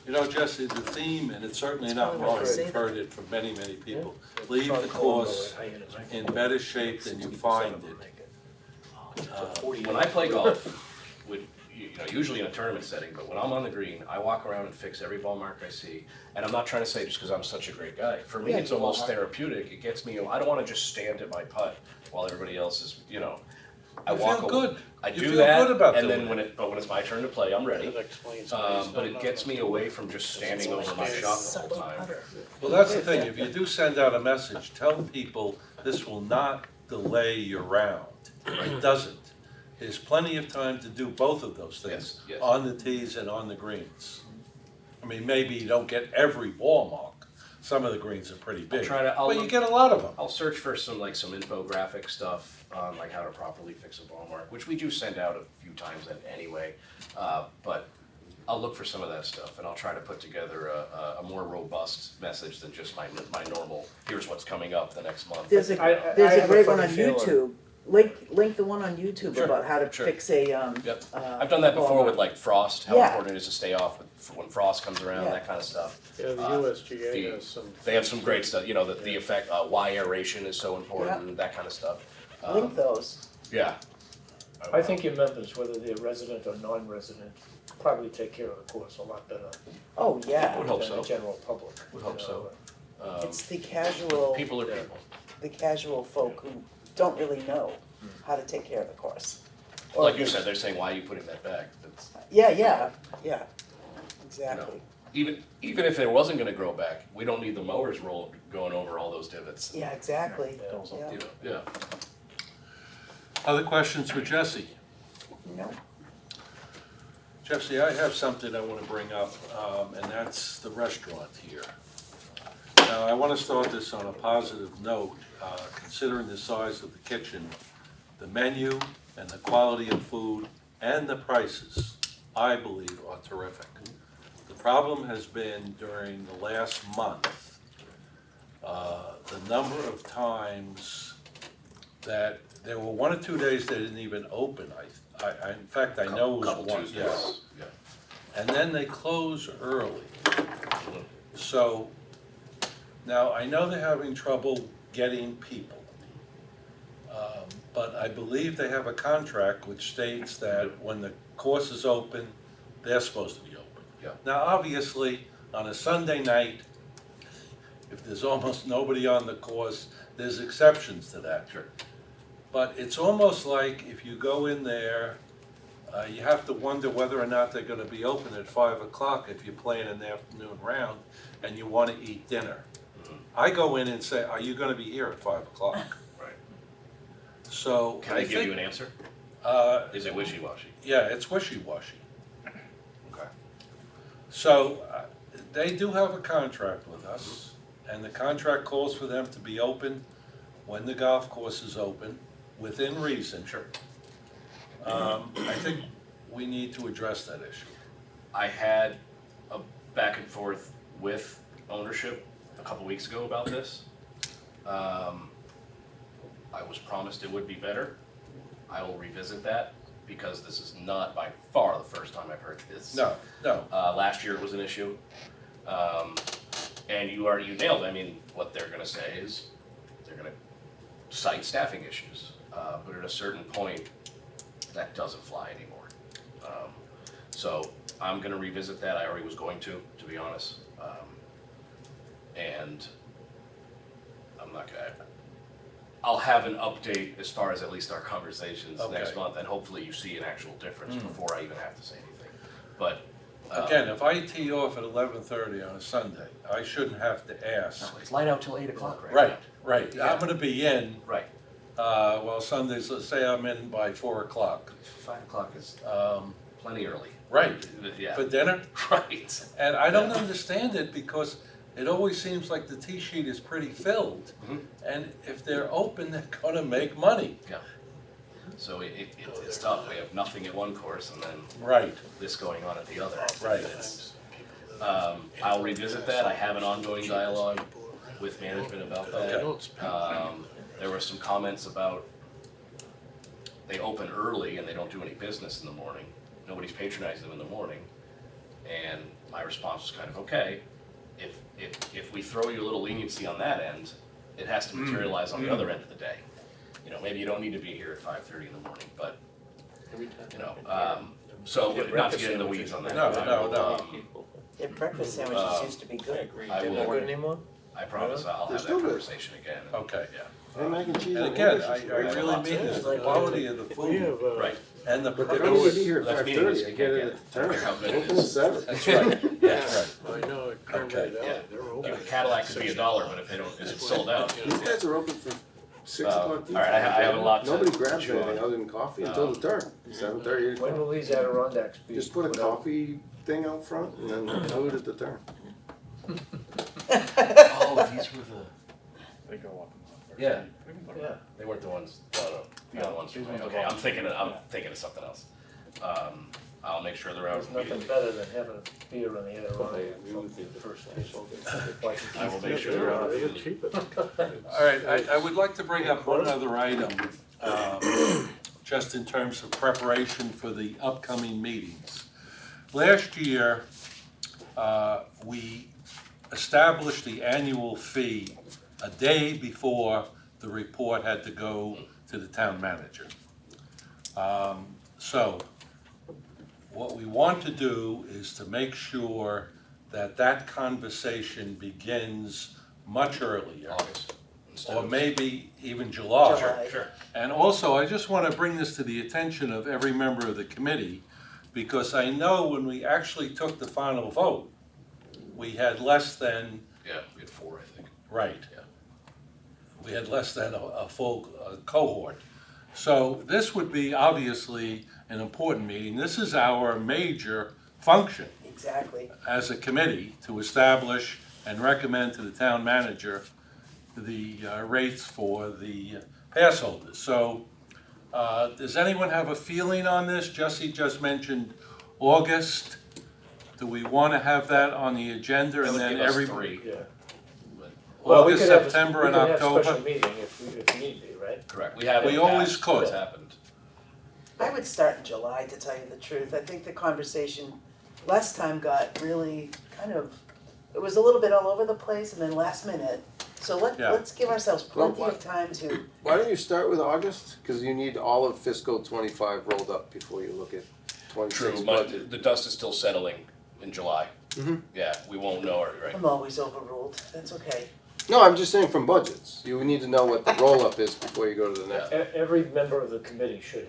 You know, Jesse, the theme, and it's certainly not probably what wrong, I say I've heard it from many, many people. Yeah. Leave the Try to course call them the way in better shape than you find it. When I play golf, usually in a tournament setting, but when I'm on the green, I walk around and fix every ball mark I see. And I'm not trying to say just because I'm such a great guy. For me, Yeah, it's you almost are. therapeutic. It gets me. I don't want to just stand at my putt while everybody else is. I You walk feel away. good. I You do feel that, good about and doing then it. when it's my turn to play, I'm ready. That explains. But it gets me away from just standing over my shot the whole time. Well, that's the thing, if you do send out a message, tell people this will not delay your round. It doesn't. There's plenty of time to do both of those things, Yes, yes. on the tees and on the greens. I mean, maybe you don't get every ball mark, some of the greens are pretty big, I'll but you look- get a lot of them. I'll search for some infographic stuff on like how to properly fix a ball mark, which we do send out a few times anyway. But I'll look for some of that stuff and I'll try to put together a more robust message than just my normal, here's what's coming up the next month. There's a, I there's a have a great one funny on feeling. YouTube, link the one on YouTube Sure, about how to sure. fix a, Yep, I've done that before with like frost, how Yeah. important it is to stay off when frost comes around, Yeah. that kind of stuff. Yeah, the USGA the- has some. They have some great stuff, the effect, why aeration is so important, that kind of stuff. link those. Yeah. I think your members, whether they're resident or non-resident, probably take care of the course a lot better Oh, yeah. Would hope than so. the general public. Would hope so. It's the casual, People are people. the casual folk who don't really know how to take care of the course. Or Like you they- said, they're saying, why are you putting that back? That's, Yeah, exactly. even if it wasn't gonna grow back, we don't need the mowers going over all those divots. Yeah, exactly, yeah. You know, yeah. Other questions for Jesse? No, Jesse, I have something I want to bring up, and that's the restaurant here. Now, I want to start this on a positive note, considering the size of the kitchen, the menu, and the quality of food, and the prices, I believe are terrific. The problem has been during the last month, the number of times that there were 1 or 2 days they didn't even open. In fact, I know it was Couple one, Tuesdays. yes. Yeah. And then they close early. So, now, I know they're having trouble getting people. But I believe they have a contract which states that when the course is open, they're supposed to be open. Yeah. Now, obviously, on a Sunday night, if there's almost nobody on the course, there's exceptions to that. Sure. But it's almost like if you go in there, you have to wonder whether or not they're gonna be open at 5 o'clock if you're playing an afternoon round and you wanna eat dinner. I go in and say, are you gonna be here at 5 o'clock? Right. So Can I give you an answer? Is it wishy-washy? Yeah, it's wishy-washy. Okay. So, they do have a contract with us, and the contract calls for them to be open when the golf course is open, within reason. Sure. I think we need to address that issue. I had a back and forth with ownership a couple weeks ago about this. I was promised it would be better. I will revisit that because this is not by far the first time I've heard this. No. Last year it was an issue. And you nailed it. I mean, what they're gonna say is they're gonna cite staffing issues. But at a certain point, that doesn't fly anymore. So I'm gonna revisit that. I already was going to be honest. And I'm not gonna, I'll have an update as far as at least our conversations next Okay. month, and hopefully you see an actual difference before I even have to say anything. But, Again, if I tee off at 11:30 on a Sunday, I shouldn't have to ask. it's light out till 8 o'clock right now. Right, Yeah. I'm gonna be in, Right, well, Sundays, let's say I'm in by 4 o'clock. 5 o'clock is plenty early. Right, Yeah, for dinner, right. and I don't understand it because it always seems like the tee sheet is pretty filled. Mhm. And if they're open, they're gonna make money. Yeah. So it's tough. We have nothing at one course and then Right, this going on at the other. Right. It's, I'll revisit that. I have an ongoing dialogue with management about that. There were some comments about they open early and they don't do any business in the morning. Nobody's patronizing them in the morning. And my response was kind of, okay, if we throw you a little leniency on that end, it has to materialize on the other end of the day. You know, maybe you don't need to be here at 5:30 in the morning, but, you know, so not to get in the weeds on that. No. Yeah, breakfast sandwiches used to be good. I They're not will, good anymore? I promise I'll They're have that still good. conversation again. Okay. Yeah, And mac and cheese. and and again, English I is great. really mean this, the quality of the We food have, right. and the But they price. don't need to be here at That's 5:30. meaningless. I You get can't it get at it. 10. How good it Open is. at 7. That's right, Yes. right. I know at Conrad Okay. Valley, Yeah. they're open. You know, Cadillac could be $1, but if it's sold out. These guys are open for 6 All o'clock. right, I have a lot to Nobody grabs chew on. anything other than coffee until the turn. 7:30, 8 When o'clock. will these Adirondacks be? Just put a put out? coffee thing out front and then food at the turn. Oh, these were the, They go up. Yeah. We can put it Yeah. they weren't the ones, no, the other ones. These ones are Okay, I'm thinking of something else. I'll make sure they're out There's nothing immediately. better than having a beer on the Adirondacks from the first day. I will make Yeah, sure they're they're out they're immediately. cheaper. All right, I would like to bring up one other item, just in terms of preparation for the upcoming meetings. Last year, we established the annual fee a day before the report had to go to the town manager. So, what we want to do is to make sure that that conversation begins much earlier, August. instead or of- maybe even July. July. Sure. And also, I just want to bring this to the attention of every member of the committee, because I know when we actually took the final vote, we had less than, Yeah, we had 4, I think. right. Yeah. We had less than a full cohort. So this would be obviously an important meeting. This is our major function Exactly. as a committee to establish and recommend to the town manager the rates for the pass holders. So, does anyone have a feeling on this? Jesse just mentioned August. Do we want to have that on the agenda That and would then give us every, 3. Yeah. but- Well, we August, could have a- September, and We could have a October? special meeting if need be, right? Correct. We have. We in the always past, could. It's happened. I would start in July, to tell you the truth. I think the conversation last time got really kind of, it was a little bit all over the place and then last minute. So Yeah. let's give ourselves plenty Well, of time to, Why don't you start with August? Because you need all of fiscal '25 rolled up before you look at '26 True, budget. but the dust is still settling in July. Mhm. Yeah, we won't know, right? I'm always overruled, that's okay. No, I'm just saying from budgets. You need to know what the roll-up is before you go to the next. Every member of the committee should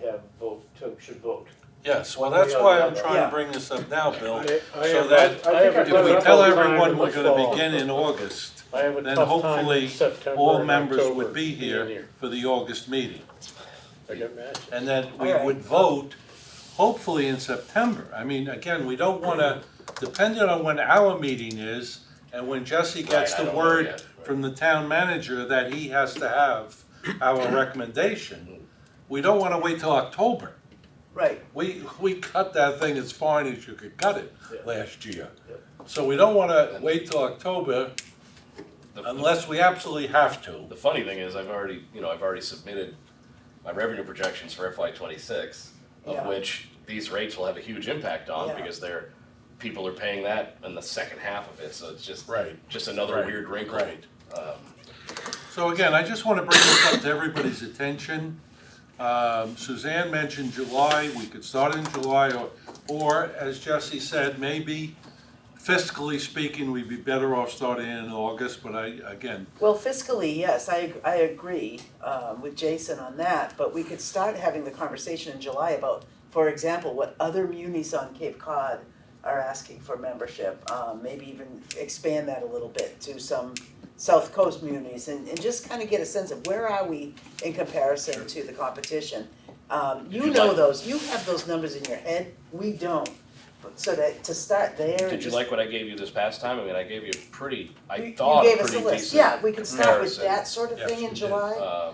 should vote. yes, well, One that's way or why the I'm other. trying Yeah. to bring this up now, Bill. I So have- that I have a if tough we time tell in everyone the we're gonna fall. begin in August, I have a then tough time in hopefully September all and members October would be being here for the August meeting. I can imagine. And then we All right. would vote, hopefully in September. I mean, again, we don't wanna, depending on when our meeting is, and when Jesse gets Right, I the don't know word yet, right. from the town manager that he has to have our recommendation, we don't wanna wait till October. Right, We cut that thing as fine as you could cut it Yeah. last year. Yeah. So we don't wanna wait till October The- unless we absolutely have to. The funny thing is, I've already submitted my revenue projections for FY '26, of Yeah. which these rates will have a huge impact on, Yeah. because people are paying that in the second half of it, so it's just Right. another Right. weird wrinkle. Right. Um, So again, I just wanna bring this up to everybody's attention. Suzanne mentioned July, we could start in July, or as Jesse said, maybe fiscally speaking, we'd be better off starting in August, but again, well fiscally, yes, I agree, with Jason on that, but we could start having the conversation in July about, for example, what other munis on Cape Cod are asking for membership, maybe even expand that a little bit to some South Coast munis and just kind of get a sense of where are we in comparison to the competition. You you know like- those, you have those numbers in your head, we don't, so that, to start there and Did you just- like what I gave you this past time? I mean, I gave you you thought gave a us a pretty list, decent yeah, we could start with comparison. that sort of Yes, thing you in did. July.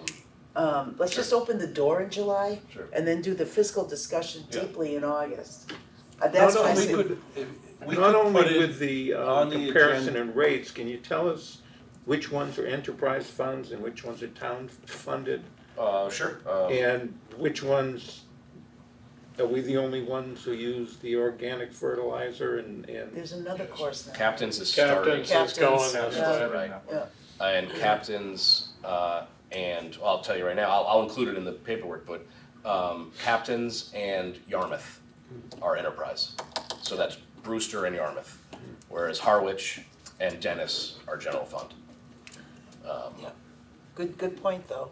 Let's Sure. just open the door in July Sure. and then do the fiscal discussion Yeah. deeply in August. That's No, what I we see. could, we Not could put only it with the on the comparison agenda. in rates, can you tell us which ones are enterprise funds and which ones are town funded? Sure. And which ones, are we the only ones who use the organic fertilizer and There's another course now. Captains is starting. Captains is going Captains, this yeah. way. Right. Yeah. And captains, and well, I'll tell you right now, I'll include it in the paperwork, but captains and Yarmouth are enterprise. So that's Brewster and Yarmouth, whereas Harwich and Dennis are general fund. Good point though.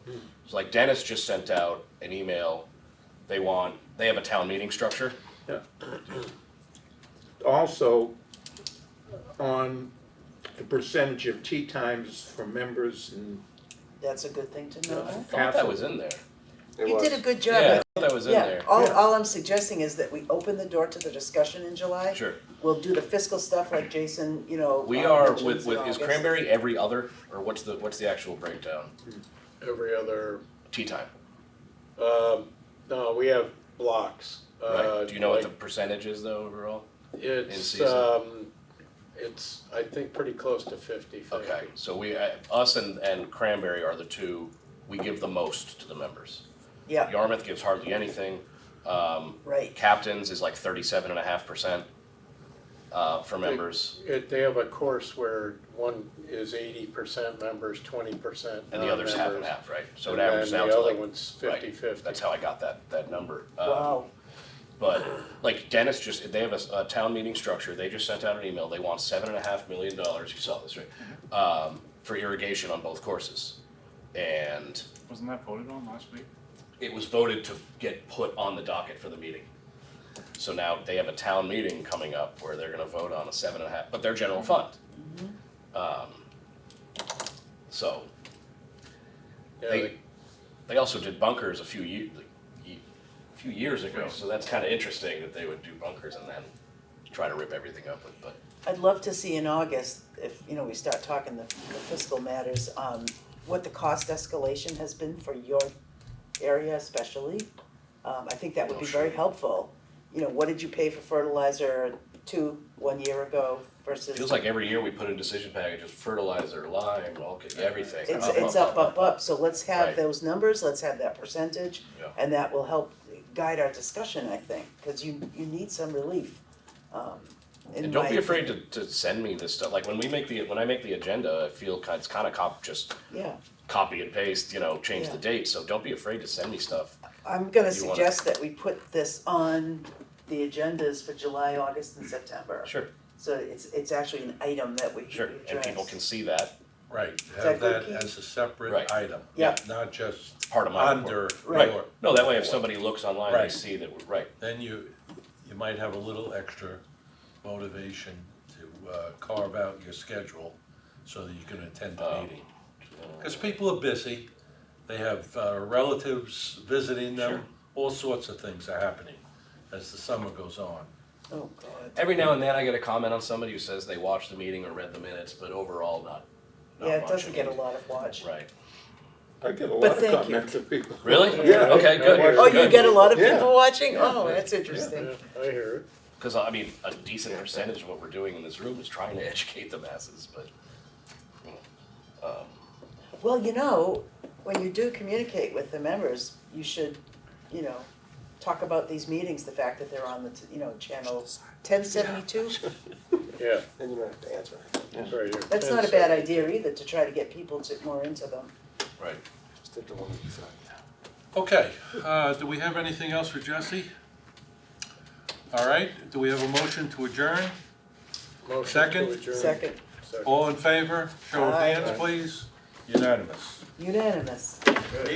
So like Dennis just sent out an email, they have a town meeting structure. also on the percentage of tea times for members and That's a good thing to I know. thought that was in there. It You was. did a good job. Yeah, I thought that was in Yeah, there. all I'm suggesting is that we open the door to the discussion in July. Sure. We'll do the fiscal stuff like Jason, you know. We are mentions with in is August. Cranberry every other, or what's the actual breakdown? Every other, Tea time, no, we have blocks. right? Do you know what the like percentage is though overall? in It's, season? it's, I think, pretty close to 50/50. Okay, so us and Cranberry are the two, we give the most to the members. Yeah, Yarmouth gives hardly anything. right. Captains is like 37.5% for members, They have a course where one is 80% members, 20% and the other's half and non-members. half, right? So it And then averages out to the other like, one's right, 50/50. that's how I got that number. Wow. But like Dennis they have a town meeting structure, they just sent out an email, they want $7.5 million, you saw this, right? for irrigation on both courses. And Wasn't that voted on last week? it was voted to get put on the docket for the meeting. So now they have a town meeting coming up where they're gonna vote on a 7.5, but they're general fund. So Yeah, they also did bunkers a few years ago, so that's kinda interesting that they would do bunkers and then try to rip everything up, but I'd love to see in August, if, we start talking the fiscal matters, what the cost escalation has been for your area especially. I think that would be very helpful. What did you pay for fertilizer 1 year ago versus? feels like every year we put in decision packages, fertilizer, lime, everything. It's up, so let's have Right. those numbers, let's have that percentage, Yeah. and that will help guide our discussion, I think, cause you need some relief. And don't be afraid to send me this stuff, like when I make the agenda, I feel it's kinda just Yeah, copy and paste, change the Yeah. date, so don't be afraid to send me stuff. I'm gonna You wanna- suggest that we put this on the agendas for July, August, and September. Sure, So it's actually an item that we sure, and people address. can see that, Right, that have good, that Keith? as a separate Right. item. Yeah. Not just part of my under, report. Right. or, No, that way if somebody looks online, they Right. see that we're, right, then you might have a little extra motivation to carve out your schedule so that you can attend the meeting. Because people are busy, they have relatives visiting them, all sorts of things are happening as the summer goes on. Oh, God. Every now and then I get a comment on somebody who says they watched the meeting or read the minutes, but overall not Yeah, it much. doesn't I get a mean, lot of watch. Right. I get a But lot of thank you. comments of people. Really? Yeah. Okay, good. Oh, Oh, you good. get a lot of Yeah. people watching? Oh, that's interesting. Yeah, I hear it. Cause I mean, a decent percentage of what we're doing in this room is trying to educate the masses, but, Well, when you do communicate with the members, you should, talk about these meetings, the fact that they're on the, channel 1072. Yeah, Then you don't have to answer. it's right here. That's not a bad idea either, to try to get people more into them. right. Just hit the one beside. Okay, do we have anything else for Jesse? All right, do we have a motion to adjourn? Motion to Second? adjourn. Second, All in favor? Show of Aye. hands, please. Unanimous. unanimous.